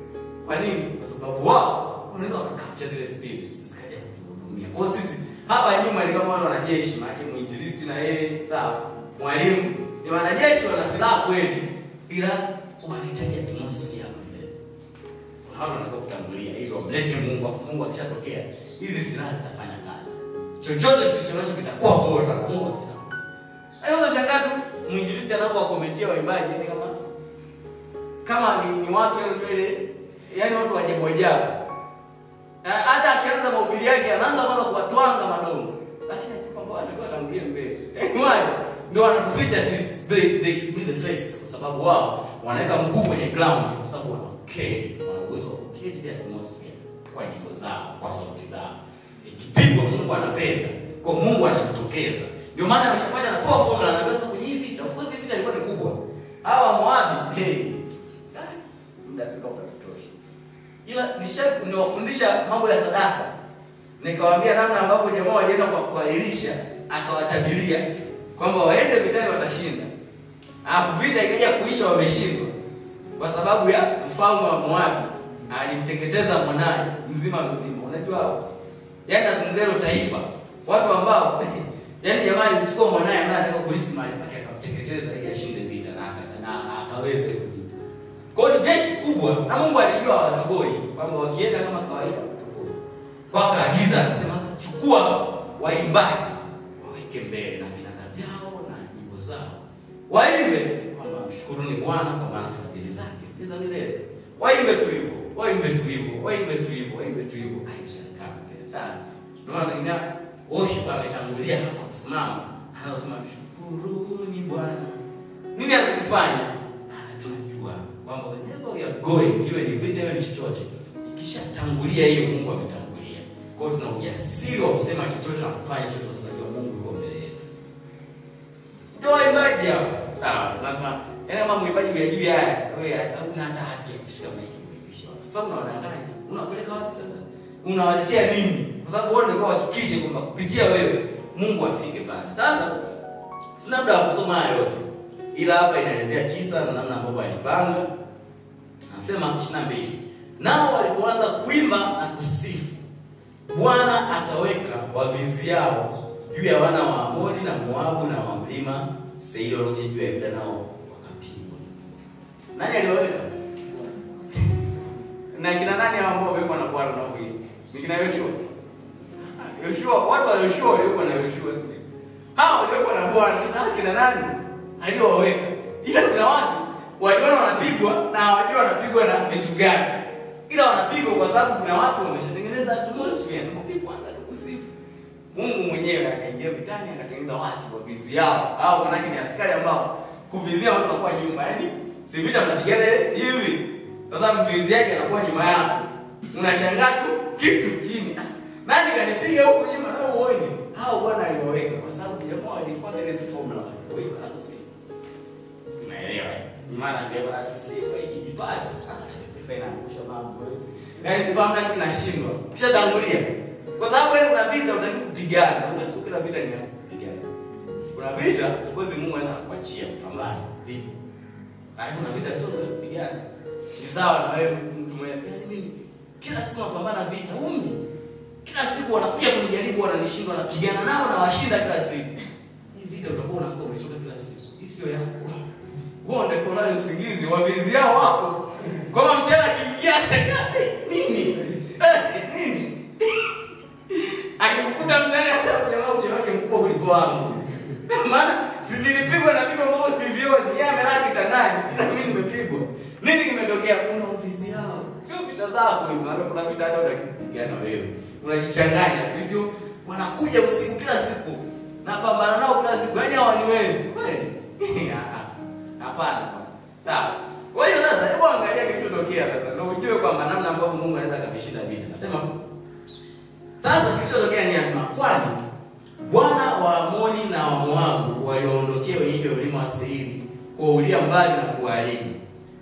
Kwa nini? Kwa sababu wao wanaweza capture zile spirits zikaja kuhudumia. Kwa sisi hapa nyuma ni kama wale wanajeshi, maana mwinjilisti na yeye, sawa? Mwalimu ni wanajeshi wana silaha kweli, ila wanahitaji atmosphere hapo mbele. Hao wanataka kutangulia ili wamlete Mungu, afu Mungu akishatokea, hizi silaha zitafanya kazi. Chochote kilichonacho kitakuwa bora Mungu akitaka. Hayo unashangaa tu mwinjilisti anapowakomentia waimbaji ni kama ni watu wale yani watu wajabu ajabu. Hata akianza mahubiri yake anaanza kwanza kuwatwanga madongo. Lakini kwamba watakuwa tangulia mbele. Wale ndio wanatuficha sisi. They should be the first kwa sababu wao wanaweka mguu kwenye ground kwa sababu wana uwezo wa create the atmosphere kwa nyimbo zao, kwa sauti zao. Ikipigwa Mungu anapenda, kwa Mungu anajitokeza. Ndio maana Yehoshafati anapoa formula na basi kwenye hii vita. Of course hii vita ilikuwa ni kubwa. Hawa Moabi, muda sikuwa kutosha. Ila niwafundisha mambo ya sadaka. Nikawaambia namna ambapo jamaa walienda kwa Elisha akawatabiria kwamba waende vitani watashinda. Hapo vita ikaja kuisha wameshindwa. Kwa sababu ya mfalme wa Moabi alimteketeza mwanae mzima. Unajua hao? Yaani nazungumzia taifa. Watu ambao yaani jamaa alimchukua mwanae ambaye anataka kulisi mali pake akamteketeza ili ashinde vita na akaweze vita. Kwa hiyo jeshi kubwa na Mungu alijua watoboi kwamba wakienda kama kawaida watoboi. Kwa akaagiza akasema sasa chukua waimbaji waweke mbele na vinanda vyao na nyimbo zao. Waimbe kwamba mshukuruni Bwana kwa maana fadhili zake ni za milele. Waimbe tulivu, waimbe tulivu, waimbe tulivu, waimbe tulivu. Aisha kama sana. Ndio anategemea worship ametangulia hapa kusimama. Anasema mshukuruni Bwana. Nini anachofanya? Anatujua kwamba whenever we are going, iwe ni vita iwe ni chochote, ikishatangulia hiyo Mungu ametangulia. Kwa hiyo tuna ujasiri wa kusema chochote na kufanya chochote kwa sababu Mungu yuko mbele yetu. Ndio waimbaji hao. Sawa, lazima yaani kama mwimbaji unajua haya, wewe hauna hata haki ya kushika mic kuimbisha. Kwa sababu unawadanganya. Unapeleka wapi sasa? Unawaletea nini? Kwa sababu wao ndio wahakikishe kwamba kupitia wewe Mungu afike pale. Sasa sina muda wa kusoma haya yote. Ila hapa inaelezea kisa na namna ambavyo alipanga. Anasema 22. Nao walipoanza kuimba na kusifu, Bwana akaweka waviziao juu ya wana wa Amoni na Moabu na wa mlima Seiri waliokuja juu ya Yuda nao wakapigwa. Nani aliwaweka? Na kina nani ambao wamekuwa na Bwana na kuishi? Ni kina Yoshua. Yoshua, watu wa Yoshua waliokuwa na Yoshua sisi. Hao waliokuwa na Bwana, sasa kina nani aliowaweka? Ila kuna watu waliona wanapigwa na hawajua wanapigwa na vitu gani. Ila wanapigwa kwa sababu kuna watu wameshatengeneza atmosphere ya ndipo anza kusifu. Mungu mwenyewe akaingia vitani akatengeneza watu wa vizi yao. Hao manake ni askari ambao kuvizia watu wanakuwa nyuma. Yaani si vita mnapigana hivi. Sasa mvizi yake anakuwa nyuma yako. Unashangaa tu kitu chini. Nani kanipiga huko nyuma na uone? Hao Bwana aliwaweka kwa sababu jamaa walifuata ile formula. Kwa hiyo anakusifu. Sinaelewa. Maana ndio sifa ikijipata, sifa inaangusha mambo hizi. Yaani sifa mna kinashindwa. Kisha tangulia. Kwa sababu wewe una vita unataka kupigana. Unasema kila vita ni ya kupigana. Kuna vita, of course Mungu anaweza kukuachia pambana. Zipo. Lakini kuna vita sio za kupigana. Ni sawa na wewe mtu mwenyewe. Yaani mimi kila siku napambana vita ungi. Kila siku wanakuja kunijaribu wananishinda wanapigana nao na washinda kila siku. Hii vita utakuwa unakuwa umechoka kila siku. Hii sio yako. Wao ndio kulala usingizi wavizi yao wako. Kama mchana kiingia chaka nini? Nini? Akikukuta mtani sasa jamaa uche wake mkubwa kuliko wangu. Maana si nilipigwa na vitu ambavyo sivioni. Yeye amelala kitandani ila mimi nimepigwa. Nini kimetokea? Kuna wavizi yao. Sio vita zako hizo. Maana kuna vita hata unakipigana wewe. Unajichanganya vitu wanakuja usiku kila siku. Napambana nao kila siku. Yaani hawaniwezi. Kweli? Hapana. Sawa. Kwa hiyo sasa hebu angalia kilichotokea sasa. Na ujue kwamba namna ambavyo Mungu anaweza akabishinda vita. Nasema sasa kilichotokea ni asema kwani Bwana wa Amoni na wa Moabu walioondokea wenyeji wa mlima wa Seiri kuwaulia mbali na kuharibu.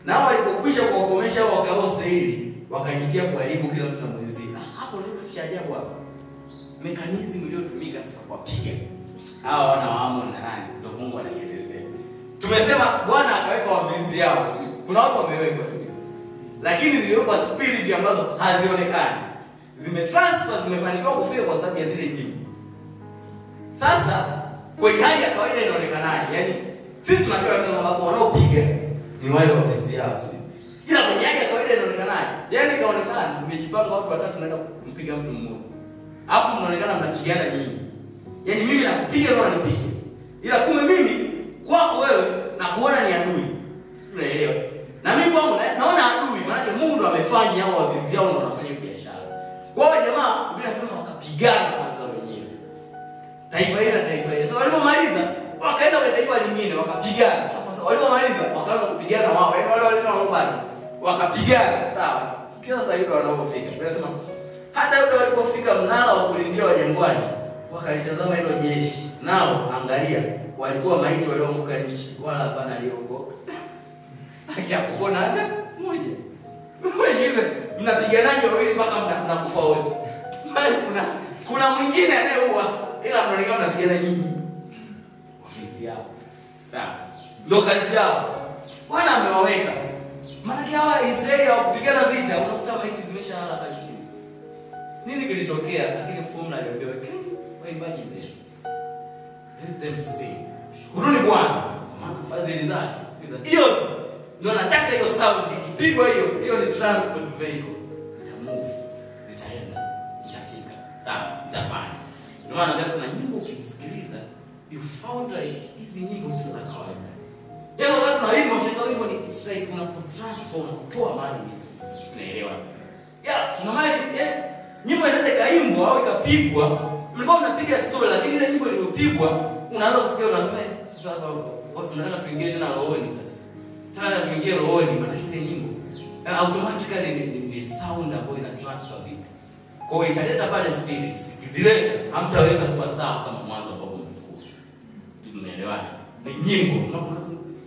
Nao walipokwisha kuwakomesha wakao Seiri wakajitia kuharibu kila mtu na mwenzie. Hapo ndio kitu cha ajabu hapo. Mekanizmu iliyotumika sasa kuwapiga hawa wana wa Amoni na nani ndio Mungu anaielezea. Tumesema Bwana akaweka wavizi yao. Kuna watu wamewekwa sio. Lakini ziliwekwa spirit ambazo hazionekani. Zimetransfer zimefanikiwa kufika kwa sababu ya zile nyimbo. Sasa kwenye hali ya kawaida inaonekanaje? Yaani sisi tunajua kama watu wanaopiga ni wale wavizi yao sio. Ila kwenye hali ya kawaida inaonekanaje? Yaani kaonekana mmejipanga watu watatu naenda kumpiga mtu mmoja. Alafu mnaonekana mnapigana nyinyi. Yaani mimi nakupiga na unanipiga. Ila kumbe mimi kwako wewe na kuona ni adui. Unaelewa? Na mimi kwangu naona adui, maana Mungu ndo amefanya hao wavizi yao ndo wanafanya biashara. Kwa hiyo jamaa, Biblia inasema wakapigana kwanza wenyewe. Taifa hili na taifa hili. Sasa walipomaliza, wakaenda kwa taifa lingine wakapigana. Sasa walipomaliza, wakaanza kupigana wao. Yaani wale waliobaki wakapigana. Sawa. Sikia sasa Yuda wanapofika. Biblia inasema hata Yuda walipofika mnara wa kulindia wa jangwani, wakalitazama hilo jeshi. Nao angalia walikuwa maiti walioanguka nchi wala hapana aliokoka. Hakuna hata mmoja. Wewe mnapiganaje wawili mpaka mnakufa wote? Bali kuna mwingine anayeua ila mnaonekana mnapigana nyinyi. Kazi yao. Ndio kazi yao. Bwana amewaweka. Maana hawa Israeli hawakupigana vita, unakuta maiti zimeshalala pale chini. Nini kilitokea? Lakini formula aliambiwa, waimbaji mbele. Let them sing. Shukuruni Bwana kwa maana fadhili zake. Hiyo ndio nataka hiyo sound ikipigwa hiyo ni transport vehicle. Ita move, itaenda, itafika. Sawa, itafanya. Ndio maana ndio kuna nyimbo ukisikiliza you found like hizi nyimbo sio za kawaida. Yeye wakati unaimba shaka wimbo ni it's like unapotransform kutoa mali. Unaelewa? Kuna mali nyimbo inaweza kaimbwa au ikapigwa. Mlikuwa mnapiga story lakini ile nyimbo iliyopigwa unaanza kusikia unasema sasa hapa tunataka tuingie tena rohoni sasa. Tunataka tuingie rohoni maana ile nyimbo automatically ni sound ambayo ina transfer vitu. Kwa hiyo italeta pale spirits. Ikizileta hamtaweza kuwa sawa kama mwanzo ambao mlikuwa. Tunaelewana? Ni nyimbo.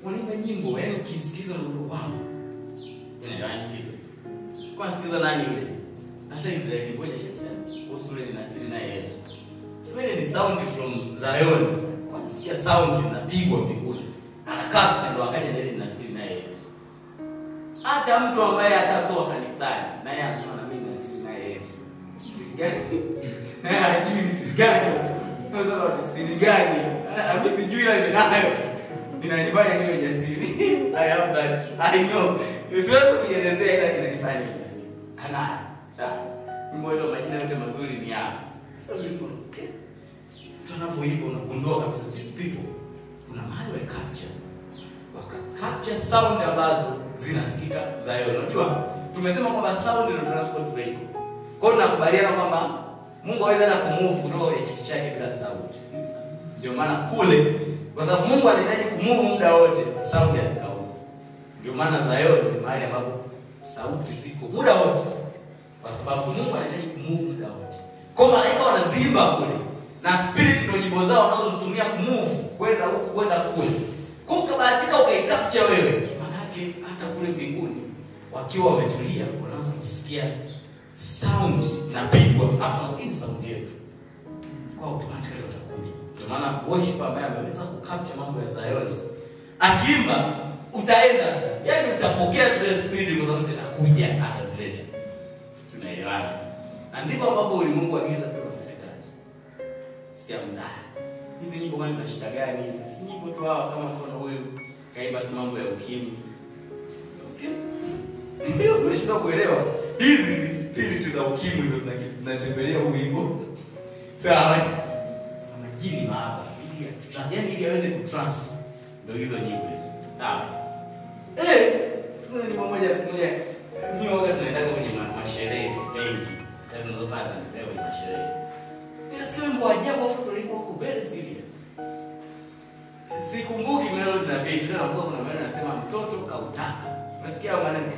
Wanaimba nyimbo, yaani ukisikiza ndio wow. Unaelewa kitu? Kwa sikiza nani yule? Hata Israeli ngoja shem kuhusu ile Nasiri na Yesu. Sasa ile ni sound from Zion. Kwa nasikia sound zinapigwa mbinguni. Anakapcha ndo akaja ndani Nasiri na Yesu. Hata mtu ambaye atasoa kanisani naye anasema na mimi Nasiri na Yesu. Siri gani? Naye hajui ni siri gani. Unaweza ni siri gani? Mimi sijui ile ninayo. Inanifanya niwe jasiri. I have that. I know. Siwezi kuelezea ila inanifanya niwe jasiri. Kana. Sawa. Mmoja wa majina yote mazuri ni hapa. Sasa wimbo okay. Tunavyoimba unagundua kabisa these people kuna mahali wali capture sound ambazo zinasikika za yeye. Unajua tumesema kwamba sound ndio transport vehicle. Kwa hiyo nakubaliana kwamba Mungu hawezi hata kumove kutoka kwenye kiti chake bila sauti. Ndio maana kule kwa sababu Mungu anahitaji kumove muda wote, sound hazikauki. Ndio maana Zion ni mahali ambapo sauti ziko muda wote. Kwa sababu Mungu anahitaji kumove muda wote. Kwa malaika wanazimba kule na spirit ndio nyimbo zao wanazozitumia kumove kwenda huku kwenda kule. Kukabahatika ukaicapture wewe, maana yake hata kule mbinguni wakiwa wametulia wanaanza kusikia sound inapigwa afu in sound yetu. Kwa automatically utakuja. Ndio maana worship ambaye ameweza kucapture mambo ya Zion akiimba utaenda tu. Yaani utapokea ile spirit kwa sababu zitakuja atazileta. Tunaelewana. Na ndivyo ambapo ulimwengu agiza kwa kufanya kazi. Sikia mtaa. Hizi nyimbo kwani zina shida gani hizi? Si nyimbo tu hao kama mfano huyu kaimba tu mambo ya ukimwi. Okay? Ndio unashindwa kuelewa. Hizi ni spirit za ukimwi ndio zinatembelea huu wimbo. Sawa. Majini maaba. Ili aweze kutransfer. Ndio hizo nyimbo hizo. Sawa. Sasa ni mmoja siku moja mimi wakati tunaenda kwenye masherehe mengi. Kazi zinazofanya leo ni masherehe. Nasikia wimbo ajabu afu tulikuwa very serious. Sikumbuki melody na beat. Ndio nakumbuka kuna melody anasema mtoto kautaka. Unasikia hayo maneno?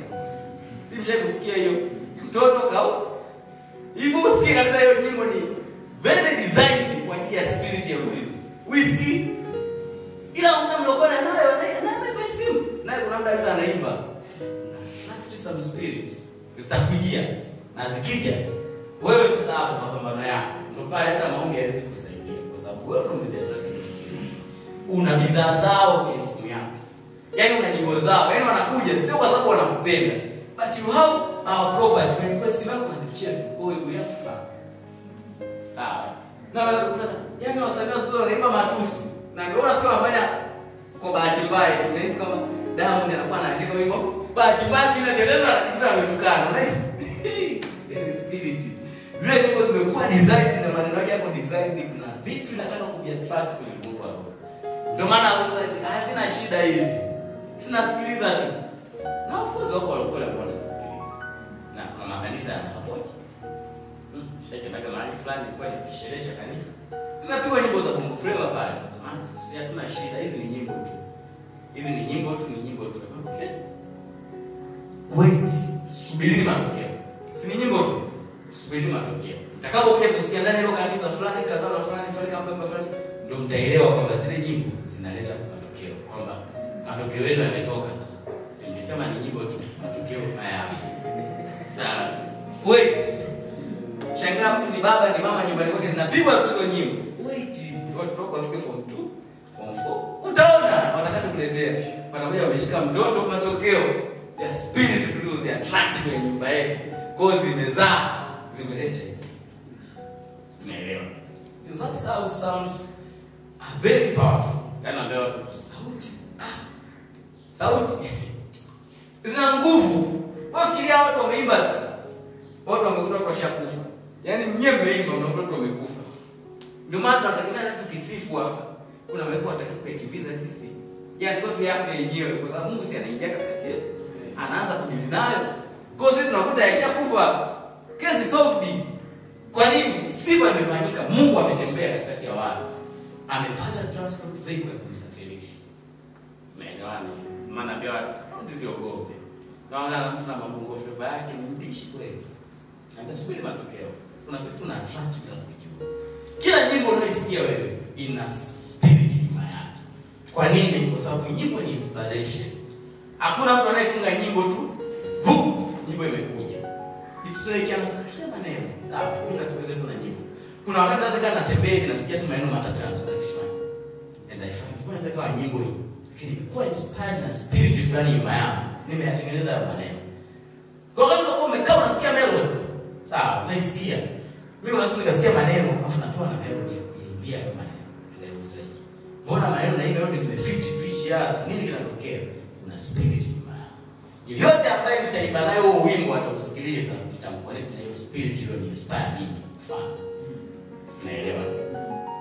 Si mshawahi kusikia hiyo? Mtoto hivyo usikie kabisa hiyo nyimbo ni very designed kwa ajili ya spirit ya uzinzi. Whisky. Ila unamlokona nayo kwa simu. Naye kuna mtu alisa anaimba. Attract some spirits. Zitakujia. Na zikija wewe sasa hapo mapambano yako. Ndio pale hata maombi hayawezi kusaidia kwa sababu wewe ndio umeziattract spirit. Una bidhaa zao kwenye simu yako. Yaani una nyimbo zao. Yaani wanakuja sio kwa sababu wanakupenda. But you have our property. Kwa simu yako na kitu chetu. Kwa hiyo you have to have. Na yaani wasanii wasio wanaimba matusi. Na ndio unafikiri wanafanya kwa bahati mbaya. Tunahisi kama Diamond anakuwa anaandika wimbo. Bahati mbaya inateleza mtu ametukana. Unahisi? Ile spirit. Zile nyimbo zimekuwa designed na maneno yake yako designed kuna vitu nataka kuviattract kwenye Mungu wako. Ndio maana hazina shida hizi. Sinasikiliza tu. Na of course wako walikuwa wanasikiliza. Na kuna makanisa yana support. Shaka ndaga mahali fulani kwa ni kisherehe cha kanisa. Zinapigwa nyimbo za Bongo Flava pale. Sisi hatuna shida, hizi ni nyimbo tu. Hizi ni nyimbo tu. Okay. Wait, subiri matokeo. Si ni nyimbo tu. Subiri matokeo. Utakapokuja kusikia ndani ya kanisa fulani kazalo fulani kama fulani ndio mtaelewa kwamba zile nyimbo zinaleta matokeo. Kwamba matokeo yenu yametoka sasa. Si nilisema ni nyimbo tu, matokeo haya. Sawa. Wait. Shangaa mtu ni baba ni mama nyumbani kwake zinapigwa hizo nyimbo. Wait, watu wako wafike form 2, form 4. Utaona watakachokuletea. Watakuja wameshika mtoto matokeo ya spirit tulizo attract kwenye nyumba yetu. Kozi zimezaa, zimeleta hivi. Tunaelewa. That sounds very powerful. Yana leo sauti. Zina nguvu. Wafikiria watu wameimba tu. Watu wamekuta kwa shakufa. Yaani mnyewe mmeimba unakuta watu wamekufa. Ndio maana tunategemea tukisifu hapa. Kuna wewe atakayekimbiza sisi. Yaani kwa tu yafe yenyewe kwa sababu Mungu si anaingia katikati yetu. Anaanza kudili nayo. Kwa sisi tunakuta yashakufa. Kesi solved. Kwa nini? Sifa imefanyika. Mungu ametembea katikati ya watu. Amepata transport vehicle ya kumsafirisha. Maana maana pia watu siziogope. Naona mtu na mabongo flava yake ni mbishi kweli. Anasubiri matokeo. Kuna vitu na attract bila kujua. Kila nyimbo unaisikia wewe ina spirit nyuma yake. Kwa nini? Kwa sababu nyimbo ni inspiration. Hakuna mtu anayetunga nyimbo tu, nyimbo imekuja. It's like anasikia maneno. Sawa, mimi natueleza na nyimbo. Kuna wakati nataka natembea hivi nasikia tu maneno matatu yanazoka kichwani. And I find kwanza kwa nyimbo hii. Lakini kwa inspired na spirit fulani nyuma yangu, nimeyatengeneza hayo maneno. Kwa wakati uko umekaa unasikia melody. Sawa, naisikia. Mimi unasikia nikasikia maneno, afu napewa na melody ya kuimbia hayo maneno. Ndio zaidi. Mbona maneno na hii melody vimefit tu hichi hapa? Nini kinatokea? Una spirit nyuma yako. Yote ambaye nitaimba nayo huo wimbo atausikiliza, nitamconnect na hiyo spirit ile ni inspire mimi. Mfano.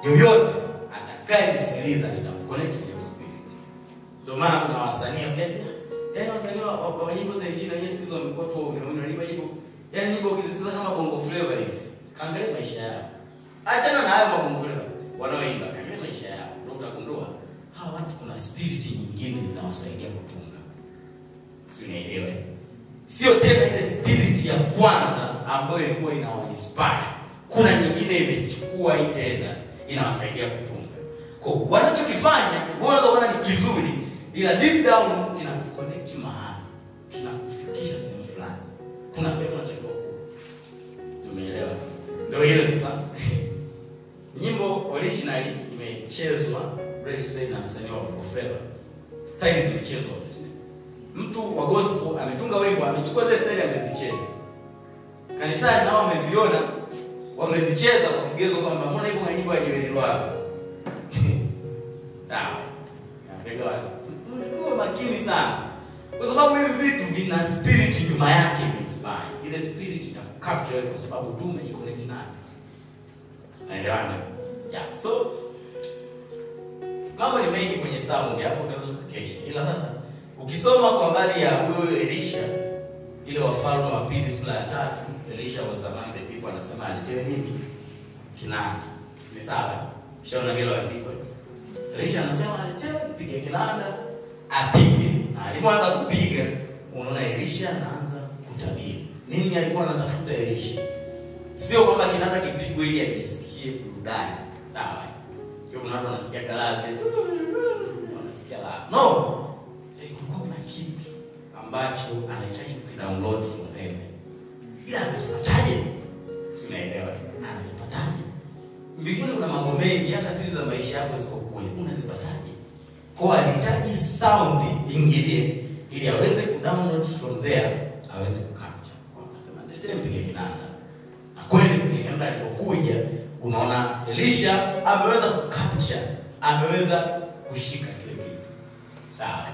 yoyote atakayesikiliza nitamconnect na spirit. Ndio maana kuna wasanii sketi, yaani wasanii wa nyimbo za injili na Yesu Kristo wamekuwa tu wanaimba nyimbo, yaani nyimbo ukizisikiza kama bongo flavor hivi. Kaangalia maisha yao. Achana na hayo bongo flavor wanaoimba, kaangalia maisha yao. Ndio utagundua hawa watu kuna spirit nyingine inawasaidia kutunga. Sio, unaelewa? Sio tena ile spirit ya kwanza ambayo ilikuwa inawa-inspire. Kuna nyingine imechukua hii tena inawasaidia kutunga. Kwa wanachokifanya unaweza kuona ni kizuri, ila deep down kinakuconnect mahali, kinakufikisha sehemu fulani. Kuna sehemu unatakiwa kuwa. Umeelewa? Ndio ile sasa. Nyimbo originally imechezwa Brace na msanii wa bongo flava. Style zimechezwa Brace. Mtu wa gospel ametunga wimbo, amechukua zile style amezicheza. Kanisani nao wameziona, wamezicheza kwa kigezo kwamba mbona ipo kwenye nyimbo ya Joel Lwaga. Sawa. Napenda watu. Mlikuwa makini sana. Kwa sababu hivi vitu vina spirit nyuma yake inspire. Ile spirit itakapture kwa sababu tu umejiconnect nayo. Naelewana? Yeah. So mambo ni mengi kwenye sound hapo utaweza kukesha. Ila sasa ukisoma kwa habari ya huyo Elisha, ile Wafalme wa Pili sura ya 3, Elisha was among the people, anasema alitoa nini? Kinanda. Si sawa? Kishaona hilo andiko. Elisha anasema alitoa piga kinanda, apige. Na alipoanza kupiga, unaona Elisha anaanza kutabiri. Nini alikuwa anatafuta Elisha? Sio kwamba kinanda kipigwe ili ajisikie burudani. Sawa? Sio kuna watu wanasikia kalazi tu. Wanasikia la. No. Kuna kitu ambacho anahitaji kudownload from heaven. Ila anakipataje? Si unaelewa? Anakipataje? Mbinguni kuna mambo mengi, hata siri za maisha yako ziko kule. Unazipataje? Kwa anahitaji sound ingilie ili aweze kudownload from there, aweze kucapture. Kwa anasema ndio mpige kinanda. Na kweli mpige kinanda alipokuja, unaona Elisha ameweza kucapture, ameweza kushika kile kitu. Sawa?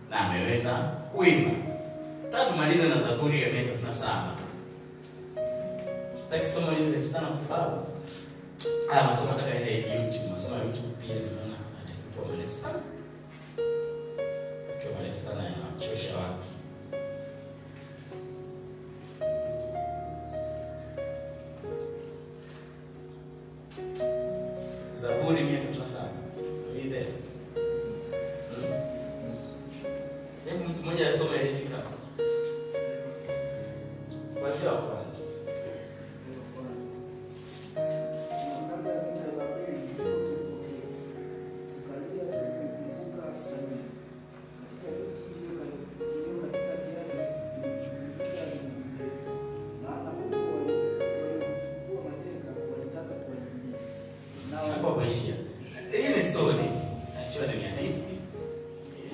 Na ameweza kuimba. Tatu malize na Zaburi ya 137. Sitaki somo hili ndefu sana kwa sababu haya masomo nataka ile YouTube, masomo ya YouTube pia nimeona atakuwa marefu sana. Kwa marefu sana yanachosha watu. Zaburi 137. Ni there. Hebu mtu mmoja asome ilifika. Kwa hiyo kwanza. Hapo kuishia. Hii ni story. Actually ni hadithi.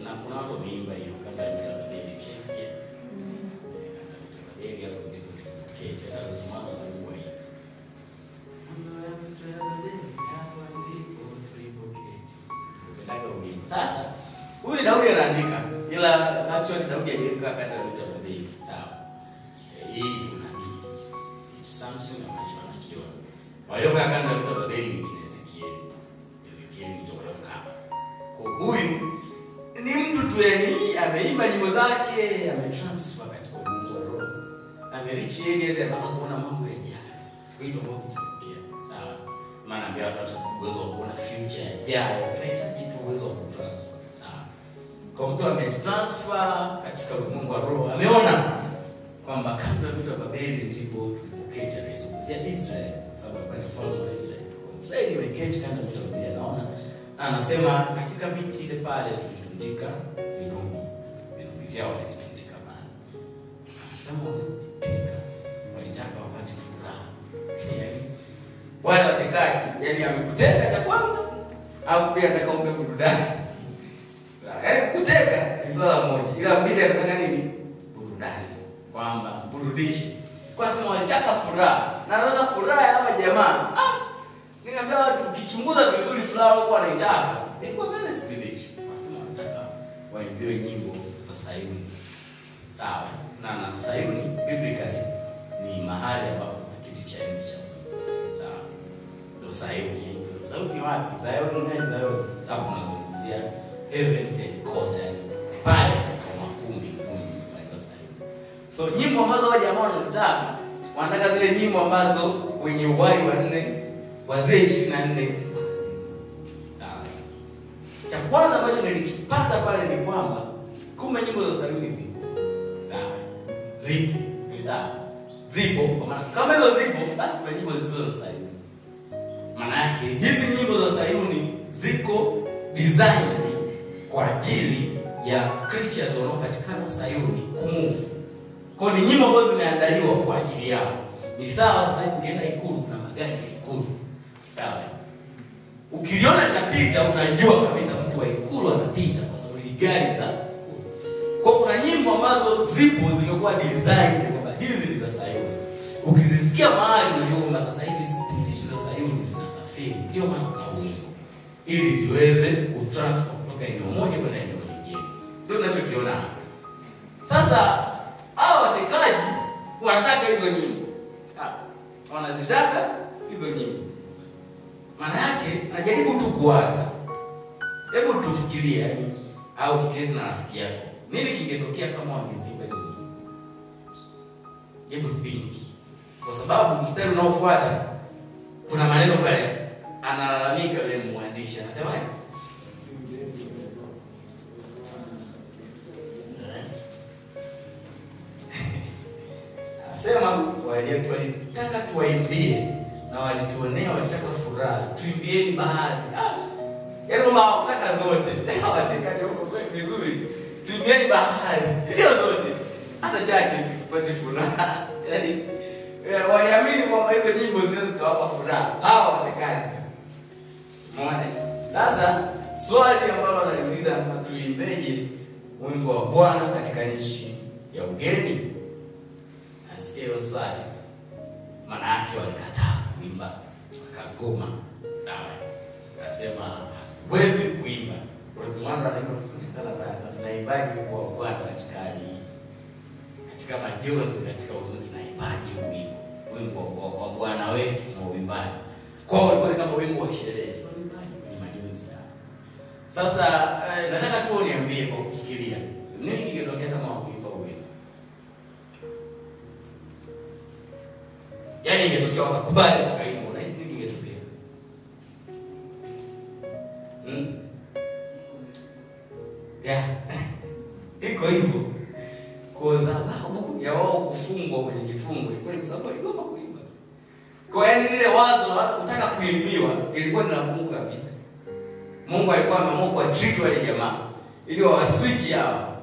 Na kuna watu wameimba hiyo kama mtabadili kesikia. Ndio hapo ndipo kete tazamana na Mungu hivi. Sasa huyu Daudi anaandika, ila actually Daudi aliandika kanda ya mtabadili. Sawa. Hii kuna nini? Samson anachoanakiwa. Waliokaa kanda ya mtabadili ni Ezekiel ndio waliokaa. Kwa huyu ni mtu tu yani ameimba nyimbo zake, ametransfer katika Mungu wa roho. Americhi areas anaanza kuona mambo yajayo. Vitu ambavyo vitatokea. Sawa. Maana ambia watu hata uwezo wa kuona future yajayo, inahitaji tu uwezo wa kutransfer. Sawa. Kwa mtu ametransfer katika Mungu wa roho, ameona kwamba kabla ya kutoka Babeli ndipo tulipoketi anaizungumzia Israeli, sababu alikuwa ni mfalme wa Israeli. Israeli imeketi kando ya Biblia, naona anasema katika miti ile pale tukitundika vinubi vyao walitundika pale. Anasema walitaka wapate furaha. Wale watekaji, yani amekuteka cha kwanza au pia anataka umbe burudani. Yaani kuteka ni swala moja, ila mbili anataka nini? Burudani. Kwamba burudishe. Kwa sababu walitaka furaha. Na sasa furaha ya hawa jamaa, nikamwambia watu ukichunguza vizuri furaha wao wanaitaka. Ilikuwa very spiritual. Kwa sababu wanataka waimbiwe nyimbo za Sayuni. Sawa. Na Sayuni biblically ni mahali ambapo kuna kiti cha enzi cha Mungu. Sawa. Ndio Sayuni, Sayuni wapi? Sayuni ni Sayuni. Hapo tunazungumzia heavens and court, pale kwa makumbi pale Sayuni. So nyimbo ambazo wale jamaa wanazitaka, wanataka zile nyimbo ambazo wenye uhai wanne, wazee 24 wanasema. Cha kwanza ambacho nilikipata pale ni kwamba kumbe nyimbo za Sayuni zipo. Sawa. Zipo. Sawa. Zipo. Kwa maana kama hizo zipo, basi kuna nyimbo zisizo za Sayuni. Maana yake hizi nyimbo za Sayuni ziko design kwa ajili ya creatures wanaopatikana Sayuni kumove. Kwa ni nyimbo ambazo zimeandaliwa kwa ajili yao. Ni sawa sasa hivi ukienda ikulu na magari ya ikulu. Sawa. Ukiliona linapita unajua kabisa mtu wa ikulu atapita kwa sababu ile gari la ikulu. Kwa kuna nyimbo ambazo zipo zimekuwa design kwamba hizi ni za Sayuni. Ukizisikia mahali unajua kwamba sasa hivi spirit za Sayuni zinasafiri. Ndio maana kuna wimbo ili ziweze kutransfer kutoka eneo moja kwenda eneo lingine. Ndio tunachokiona. Sasa hao watekaji wanataka hizo nyimbo. Wanazitaka hizo nyimbo. Maana yake najaribu tu kuwaza. Hebu tufikirie yani au fikirie na rafiki yako. Nini kingetokea kama wangeziba hizo nyimbo? Hebu think. Kwa sababu mstari unaofuata kuna maneno pale analalamika yule mwandishi anasema anasema walitaka tuwaimbie na walituonea, walitaka furaha, tuimbieni bahari. Yaani kama hawataka zote, hawatakaje huko kwa vizuri. Tuimbieni bahari, sio zote. Hata chache tupate furaha. Yaani waliamini kwamba hizo nyimbo zinaweza kuwapa furaha. Hawa watekaji sasa. Umeona? Sasa swali ambalo wanaliuliza nasema tuimbeje wimbo wa Bwana katika nchi ya ugeni? Asikie hilo swali. Maana yake walikataa kuimba, wakagoma. Sawa. Akasema hatuwezi kuimba. Kwa sababu mwana anaimba sana basi tunaimbaje wimbo wa Bwana katika majonzi, katika huzuni tunaimbaje wimbo wa Bwana wetu na uimbaji. Kwa hiyo ilikuwa kama wimbo wa sherehe, tunaimbaje kwenye majonzi haya. Sasa nataka tu uniambie kwa kufikiria, nini kingetokea kama wakuimba wimbo? Yaani ingetokea wakakubali wakaimba, na hizi nini kingetokea? Iko hivyo. Kwa sababu ya wao kufungwa kwenye kifungo, ilikuwa ni sababu waligoma kuimba. Kwa hiyo ile wazo la watu kutaka kuimbiwa ilikuwa ni la Mungu kabisa. Mungu alikuwa ameamua kwa trick wale jamaa ili wawaswitch hao.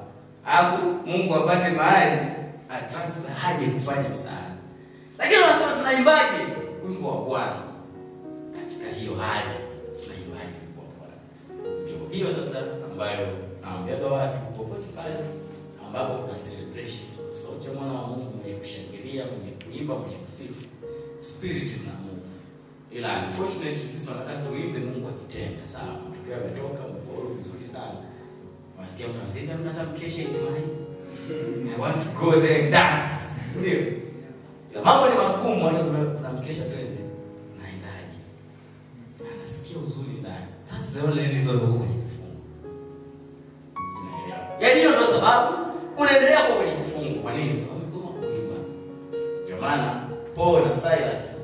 Alafu Mungu apate mahali atransfer haje kufanya msaada. Lakini wanasema tunaimbaje wimbo wa Bwana? Katika hiyo hali tunaimbaje wimbo wa Bwana? Ndio hiyo sasa ambayo naambia watu popote pale ambapo kuna celebration, sauti ya mwana wa Mungu mwenye kushangilia, mwenye kuimba, mwenye kusifu, spirit is na Mungu. Ila unfortunately sisi tunataka tuimbe Mungu akitenda. Sawa, mtokeo umetoka, umefollow vizuri sana. Unasikia mtu anasema mnatamkesha Ijumaa hii. I want to go there and dance. Ndio. Ila mambo ni magumu, hata tunamkesha twende. Naendaje? Anasikia uzuri ndani. That's the only reason why kwenye kifungo. Sinaelewa. Yaani hiyo ndio sababu unaendelea kwa kwenye kifungo. Kwa nini? Wamegoma kuimba. Ndio maana Paul na Silas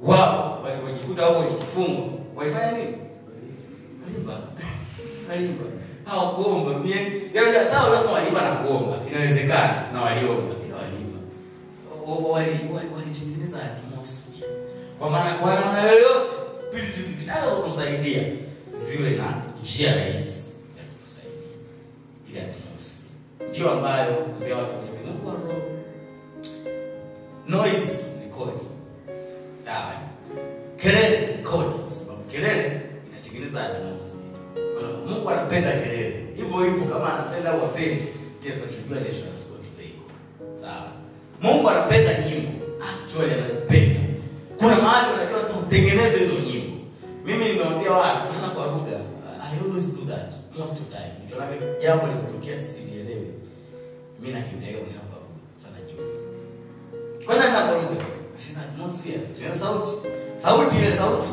wao walipojikuta wao kwenye kifungo, walifanya nini? Waliimba. Hawakuomba. Yaani sawa lazima waliimba na kuomba. Inawezekana na waliomba, ila waliimba. Walitengeneza atmosphere. Kwa maana kwa namna yoyote spirit zikitaka kutusaidia ziwe na njia rahisi ya kutusaidia. Ile atmosphere ndio ambayo ndio watu wenye Mungu wa roho. Noise ni kodi. Sawa. Kelele ni kodi, kwa sababu kelele inatengeneza atmosphere. Mungu anapenda kelele. Hivyo kama anapenda wapende, pia tunashujua ile transport vehicle. Sawa. Mungu anapenda nyimbo. Actually anazipenda. Kuna mahali unatakiwa tutengeneze hizo nyimbo. Mimi nimeambia watu unaona kwa lugha, I always do that most of the time. Nikiona jambo linatokea sielewi, mimi nakimbilia kwa lugha sana juu. Kwa nini na kwa lugha? Sasa atmosphere, tuna sauti.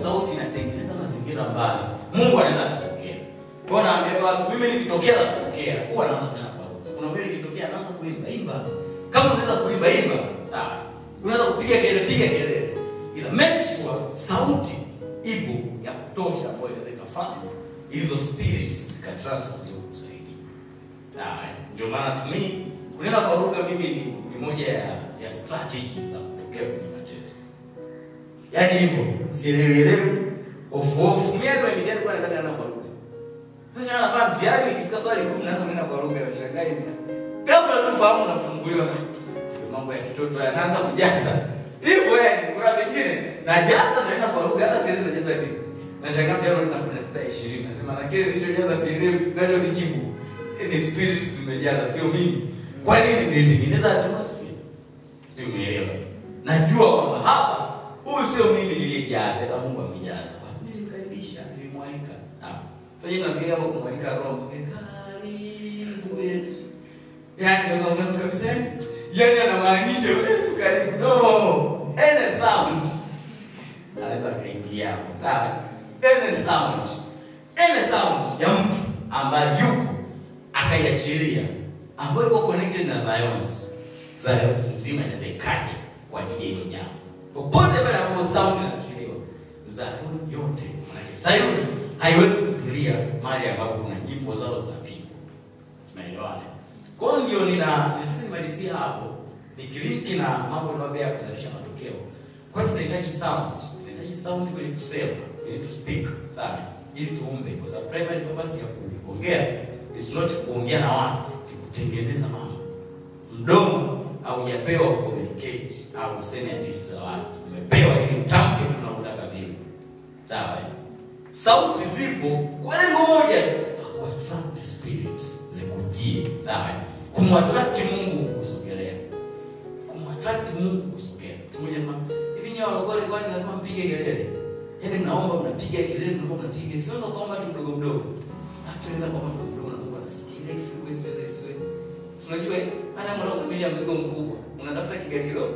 Sauti inatengeneza mazingira mbaya, Mungu anaweza kutokea. Kwa hiyo naambia watu, mimi nikitokea na kutokea, huwa anaanza tena kwa lugha. Kuna mimi nikitokea anaanza kuimba, imba. Kama unaweza kuimba, imba. Sawa. Unaweza kupiga kelele, piga kelele. Ila make sure sauti ipo ya kutosha ambayo inaweza kufanya hizo spirits zikatransfer kusaidia. Sawa. Ndio maana tumii kunena kwa lugha mimi ni moja ya strategy za kutokea kwenye mateso. Yaani hivyo, sielewelewi, ofu. Mimi ndio mitendo kwa nataka nena kwa lugha. Sasa anafahamu tayari nikifika swali 10 naanza kunena kwa lugha na shangaa hivi. Kabla tufahamu nafunguliwa sasa. Mambo ya kitoto yanaanza kujaza. Hivyo yani kuna vingine najaza naenda kwa lugha hata sielewi najaza vipi. Nashangaa tena ninakwenda saa 20 nasema na kile nilichojaza sielewi nacho nijibu. Ni spirits zimejaza sio mimi. Kwa nini nilitengeneza atmosphere? Sio umeelewa. Najua kwamba hapa huyu sio mimi niliyejaza kama Mungu amejaza. Nilimkaribisha, nilimwalika. Sasa yeye anafikiria hapo kumwalika Roho. Karibu Yesu. Yaani unaweza kutoka kabisa. Yaani anamaanisha Yesu karibu. No. Any sound. Anaweza kaingia hapo. Sawa? Any sound ya mtu ambaye yuko akaiachilia ambayo iko connected na Zions. Zions zima inaweza ikaje kwa ajili ya hilo jambo. Popote pale ambapo sound inachiliwa, Zion yote. Maana Zion haiwezi kutulia mahali ambapo kuna nyimbo zao zinapigwa. Tunaelewana? Kwa hiyo ndio nimalizia hapo. Nikilinki na mambo ambayo ya kuzalisha matokeo. Kwa hiyo tunahitaji sound. Tunahitaji sound kwenye kusema, ili to speak, sawa? Ili tuumbe. Kwa sababu primary purpose ya kuongea it's not kuongea na watu, ni kutengeneza mambo. Mdomo au yapewa communicate au useme hadithi za watu. Umepewa ili utamke vitu unavyotaka vile. Sawa? Sauti zipo kwa lengo moja tu, ku attract spirits zikujie. Sawa? Kumattract Mungu kusogelea. Kumattract Mungu kusogelea. Tumoja sema hivi nyoa walokole kwani lazima mpige kelele. Yaani mnaomba mnapiga kelele, mnaomba mnapiga kelele. Sio kwamba tu mdogo mdogo. Tunaweza kwamba mdogo na Mungu anasikia ile frequency za Yesu. Unajua hata kama unasafisha mzigo mkubwa, unatafuta kigari kidogo.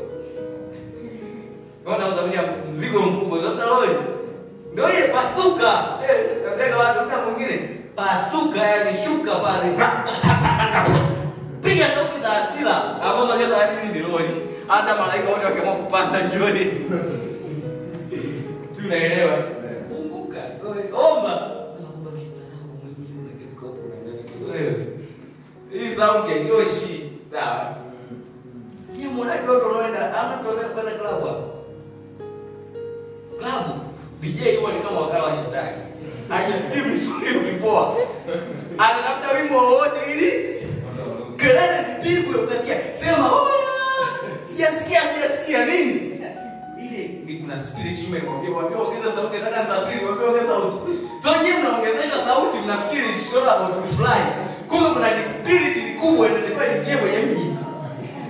Bwana unasafisha mzigo mkubwa, zote lori. Ndio ile pasuka. Ndio watu mtu mwingine pasuka yani shuka pale. Piga sauti za hasira. Hapo sasa hadi ni lori. Hata malaika wote wakiamua kupanda jioni. Tunaelewa. Funguka. So omba. Hii sauti haitoshi. Sawa. Ni mwanake watu wanaenda ama tunaenda kwenda klabu hapo. Klabu DJ huwa ni kama wakala wa shetani. Hajisikii vizuri ukipoa. Anatafuta wimbo wowote ili kelele zipigwe ukasikia. Sema oya. Sijasikia nini? Ile ni kuna spirit nyuma imwambia ongeza sauti nataka nisafiri, ongeza sauti. So nyinyi mnaongezesha sauti mnafikiri it's all about to fly. Kumbe kuna spirit kubwa inatakiwa ingie kwenye mji.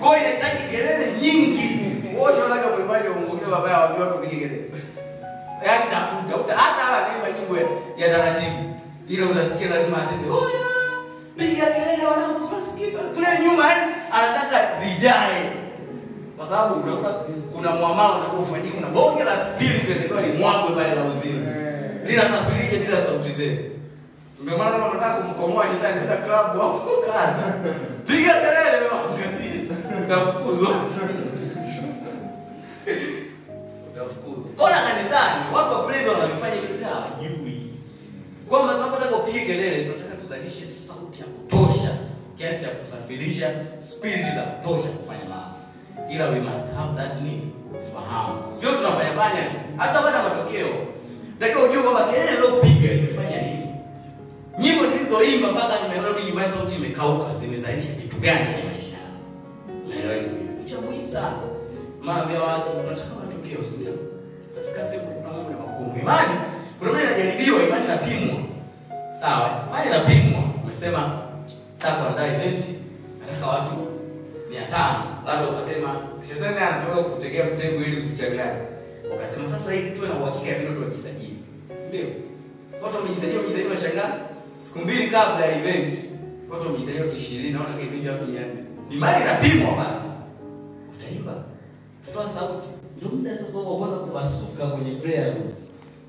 Kwa hiyo inahitaji kelele nyingi. Wote wanataka kuimbaje uongee baba yao watu wapige kelele. Yaani tafuta hata anaimba nyimbo ya taratibu. Ile unasikia lazima aseme, "Oya! Piga kelele wanangu usiwasikize." Kule nyuma anataka zijae. Kwa sababu unaona kuna muamala unaofanyika kuna bonge la spirit linatakiwa limwagwe pale la uzinzi. Linasafirije bila sauti zenu. Ndio maana kama unataka kumkomoa shetani nenda club hapo kaza. Piga kelele wakati utafukuzwa. Kona kanisani watu wa praise wanafanya vitu vya hawajui. Kwamba tunapotaka upige kelele tunataka tuzalishe sauti ya kutosha kiasi cha kusafirisha spirit za kutosha kufanya mambo. Ila we must have that need fahamu. Sio tunafanya fanya tu. Hata baada matokeo. Nataka ujue kwamba kelele nilopiga imefanya nini. Nyimbo nilizoimba mpaka nimerudi nyumbani sauti imekauka zimezalisha kitu gani kwenye maisha yangu. Unaelewa hicho kitu? Ni cha muhimu sana. Maana vya watu tunataka matokeo, si ndio? Tutafika sehemu kuna mambo ya magumu. Imani, kuna mtu anajaribiwa, imani inapimwa. Sawa? Imani inapimwa. Umesema nataka kuandaa event, nataka watu 500. Labda ukasema shetani anataka kukutegea mtego ili kujichanganya. Ukasema sasa hivi tuwe na uhakika ya vile tunajisajili. Si ndio? Watu wamejisajili washangaa. Siku 2 kabla ya event, watu wamejisajili 20 na watu event watu 400. Imani inapimwa bana. Utaimba. Utatoa sauti. Ndio muda sasa wa kwenda kubasuka kwenye prayer room.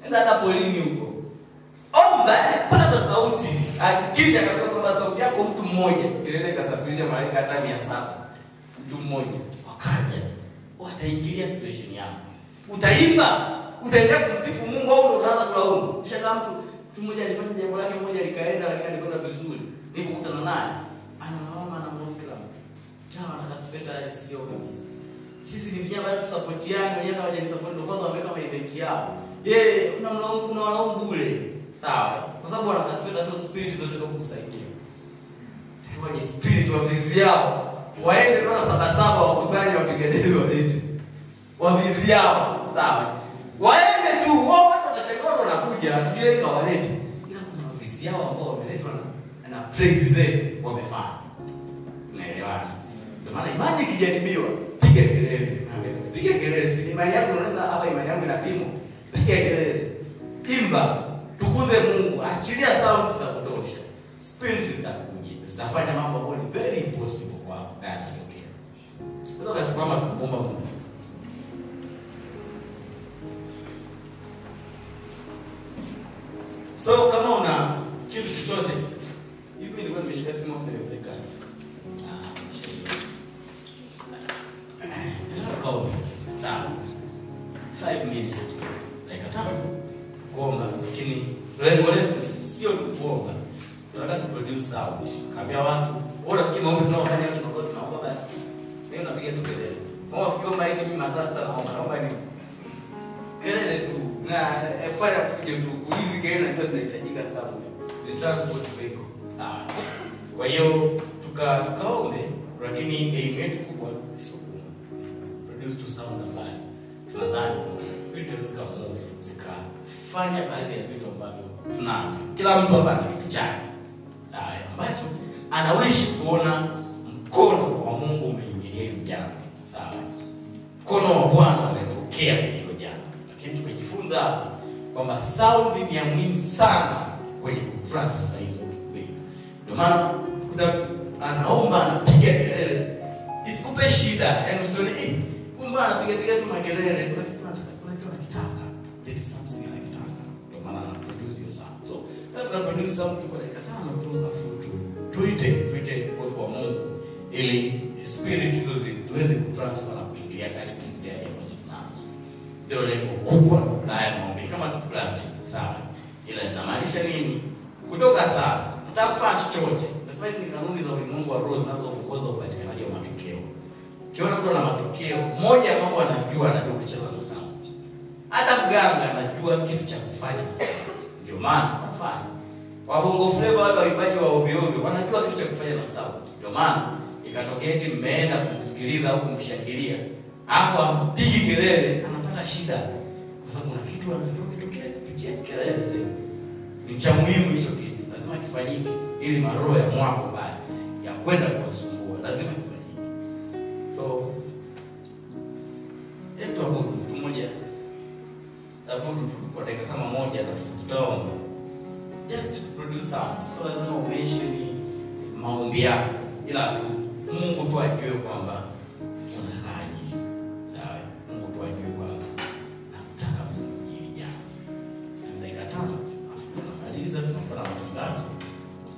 Enda hata polini huko. Omba, paza sauti. Hakikisha kabisa kwamba sauti yako mtu mmoja inaweza ikasafirisha malaika hata 700. Mtu mmoja wakaja, wataingilia situation yako. Utaimba, utaendelea kumsifu Mungu au utaanza kulaumu. Shaka mtu mmoja alifanya jambo lake moja likaenda, lakini alikwenda vizuri. Nilipokutana naye, analawama na Mungu kila mtu. Jamaa anakasifeta sio kabisa. Sisi ni vijana bado tusapotiane, wenyewe hata wajanisupport ndio kwanza wameweka event yao. Unawalaumu bure. Sawa? Kwa sababu wanakasifeta sio spirit zote kwa kukusaidia. Takiwaje spirit wa vizi yao. Waende kwa Sabasaba wakusanye wapiganie walete. Wa vizi yao. Sawa? Waende tu wao watu watashangaa wanakuja, tujue kawalete. Ila kuna vizi yao ambao wameletwa na praise zetu wamefanya. Tunaelewana. Ndio maana imani ikijaribiwa, piga kelele. Piga kelele. Si imani yako unaweza hapa imani yangu inapimwa. Piga kelele. Imba. Tukuze Mungu. Achilia sound za kutosha. Spirit zitakuja. Zitafanya mambo ambayo ni very impossible kwako na yatatokea. Sasa tunasimama tukumomba Mungu. So kama una kitu chochote, hivi nilikuwa nimeshika simu hapo nimepeleka. Nataka 5 minutes. Dakika 5 kuomba, lakini lengo letu sio tu kuomba. Tunataka tu produce sound. Kaambia watu, wala fikiri maombi tunaofanya tunaomba basi. Leo napiga tu kelele. Wao fikiri maisha mimi masaa naomba ni kelele tu. Na fanya kuja tu hizi kelele ndio zinahitajika sana. The transport vehicle. Sawa. Kwa hiyo tukaombe, lakini aim yetu kubwa sio produce to sound ambayo tunadhani spirits zikamove zikafanya baadhi ya vitu ambavyo tunazo. Kila mtu hapa ana kitu chake ambacho anawishi kuona mkono wa Mungu umeingilia hilo jambo. Sawa. Mkono wa Bwana umetokea kwenye hilo jambo. Lakini tumejifunza hapa kwamba sound ni ya muhimu sana kwenye kutransfer hizo vitu. Ndio maana mtu anaomba anapiga kelele isikupe shida. Yaani usione Mungu anapiga tu makelele, kuna kitu anakitaka. There is something anakitaka. Ndio maana anaproduce hiyo sound. So, tunataka produce sound kwa dakika 5 tu afutu. Tuite kwa Mungu ili spirit hizo tuweze kutransfer na kuingilia katika zile ambazo tunazo. Ndio lengo kubwa la haya maombi kama tu plant. Sawa. Ila inamaanisha nini? Kutoka sasa mtakufanya chochote. Nasema hizi kanuni za ulimwengu wa roho zinazoongoza upatikanaji wa matokeo. Ukiona mtu ana matokeo, moja ya mambo anajua kucheza na sound. Hata mganga anajua kitu cha kufanya na sound. Ndio maana anafanya. Wabongo flavor wale waimbaji wa ovyo ovyo wanajua kitu cha kufanya na sound. Ndio maana ikatokea eti mmeenda kumsikiliza au kumshangilia, afu ampigi kelele, anapata shida. Kwa sababu kuna kitu anataka kitokee kupitia kelele zile. Ni cha muhimu hicho kitu. Lazima kifanyike ili maroho ya mwako bali ya kwenda kuwasumbua lazima kifanyike. So yetu abudu mtu mmoja. Abudu kwa dakika kama moja na tutaomba. Just to produce sound. So lazima umention maombi yako. Ila tu Mungu tu ajue kwamba unatakaje. Sawa? Mungu tu ajue kwamba nakutaka Mungu hili jambo. Dakika 5 tunamaliza, tunapata matangazo.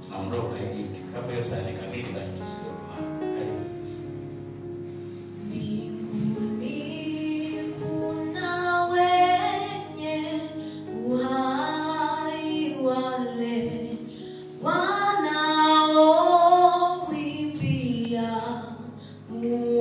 Tunaondoka ili kama hiyo saa kamili basi tusio hapa. Karibu. Wanaoimbia Mungu.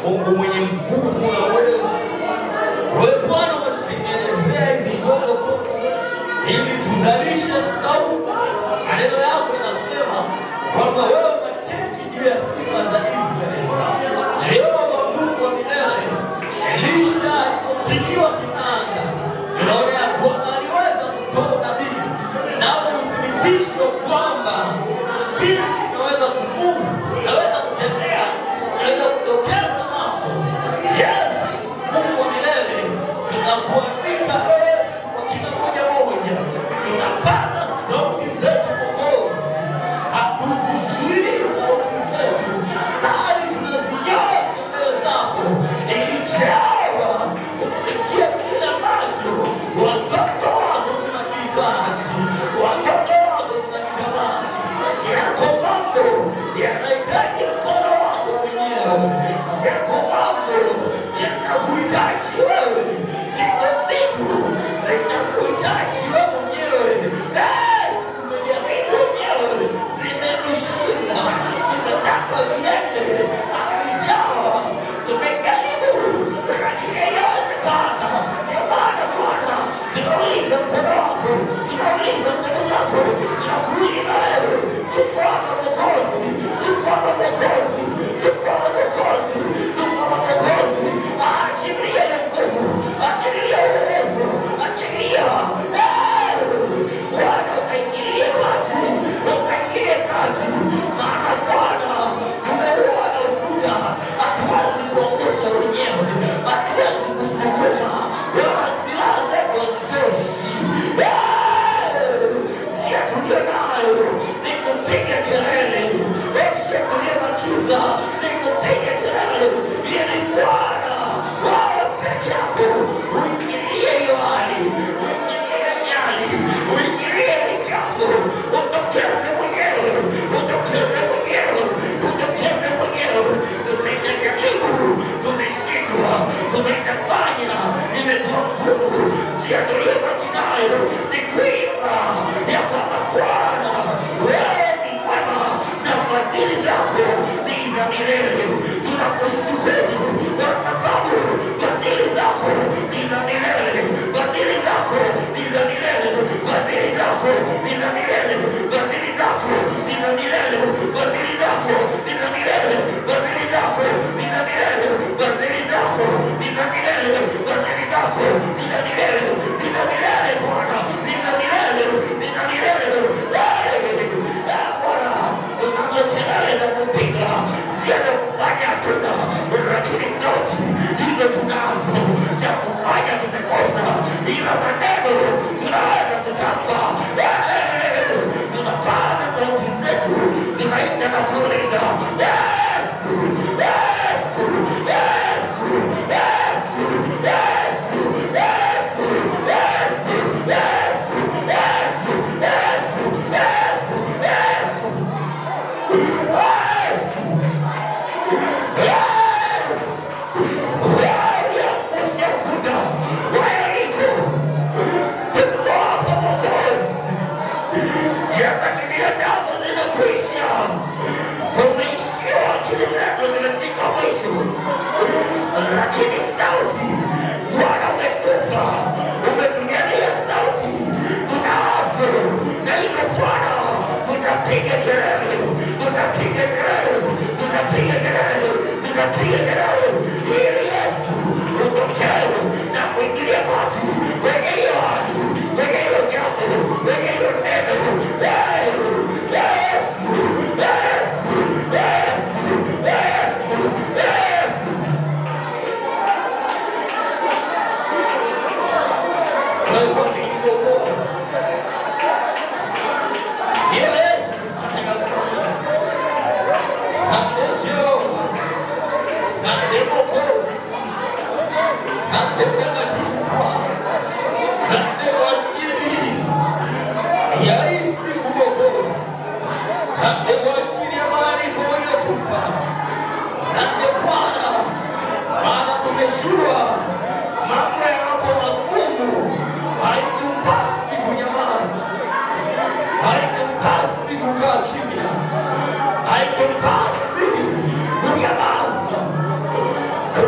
Mungu mwenye nguvu na uwezo. Wewe Bwana unatutengenezea hizi ngoma ili tuzalishe sauti. Maneno yako yanasema kwamba wewe unaketi juu ya sifa za Israeli. Jehova Mungu wa milele, Elisha zikiwa kinanda, unaona ya kwamba aliweza kutoa unabii na uthibitisho kwamba Spirit inaweza kumuvu, inaweza kutembea, inaweza kutokeza mambo. Yes, Mungu wa milele, tunakuandika kwa kila mmoja mmoja, tunapata sauti zetu Mwokozi. Hatukuzuii sauti zetu, bali tunazinyosha mbele zako ili Jehova ufikie kila macho. Watoto wako kuna kizazi, watoto wako kuna kitamani yako, mambo yanahitaji mkono wako mwenyewe, yako mambo yanakuhitaji wewe, iko vitu vinakuhitaji wewe mwenyewe. Tumejiamini wenyewe, vimetushinda, tunataka viende avijawa, tumejaribu lakini haiwezekana. Ndio maana Bwana tunauliza mkono wako, tunauliza nguvu zako, tunakuuliza wewe, tuko hapa Mwokozi, tuko hapa Mwokozi, tuko hapa Mwokozi, tuko hapa Mwokozi. Achilia ya nguvu, achilia uwezo, achilia Bwana, ukaingilie kati, ukaingilie kati. Maana Bwana tumeuona ukuta, hatuwezi kuangusha wenyewe, hatuwezi kusukuma, wala silaha zetu hazitoshi. Njia tulio nayo ni kupiga kelele, tulie makiza, ni kupiga kelele ili Bwana wewe peke yako uingilie hiyo hali, uingilie nyali, uingilie jambo, utokeze mwenyewe, utokeze mwenyewe, utokeze mwenyewe. Tumeshajaribu, tumeshindwa, tumefanya, imekuwa ngumu. Njia tuliyobaki nayo ni kuimba ya kwamba Bwana wewe ni mwema na fadhili zako ni za milele. Tunakushukuru kwa sababu fadhili zako ni za milele, fadhili zako ni za milele, fadhili zako ni za milele, fadhili zako ni za milele, fadhili zako ni za milele, fadhili zako ni za milele, fadhili zako ni za milele, fadhili zako ni za milele, ni za milele Bwana, ni za milele, ni za milele. Bwana, unazo kelele za kupiga, njia za kufanya hatuna, lakini sauti hizo tunazo, cha kufanya tumekosa, ila maneno tunaweza kutamka. Tunapaza sauti zetu, tunaita na kuuliza Yesu, Yesu, Yesu, Yesu, Yesu, Yesu, Yesu, Yesu, Yesu, Yesu, Yesu, Yesu. Lakini sauti Bwana umetupa, umetujalia sauti, tunaafu na hivyo Bwana tunapiga kelele, tunapiga kelele, tunapiga kelele, tunapiga kelele ili Yesu utokee na kuingilia watu wenye hiyo hali, wenye hiyo jambo, wenye hiyo neno. Yesu, Yesu, Yesu, Yesu, Yesu.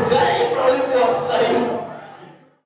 ukae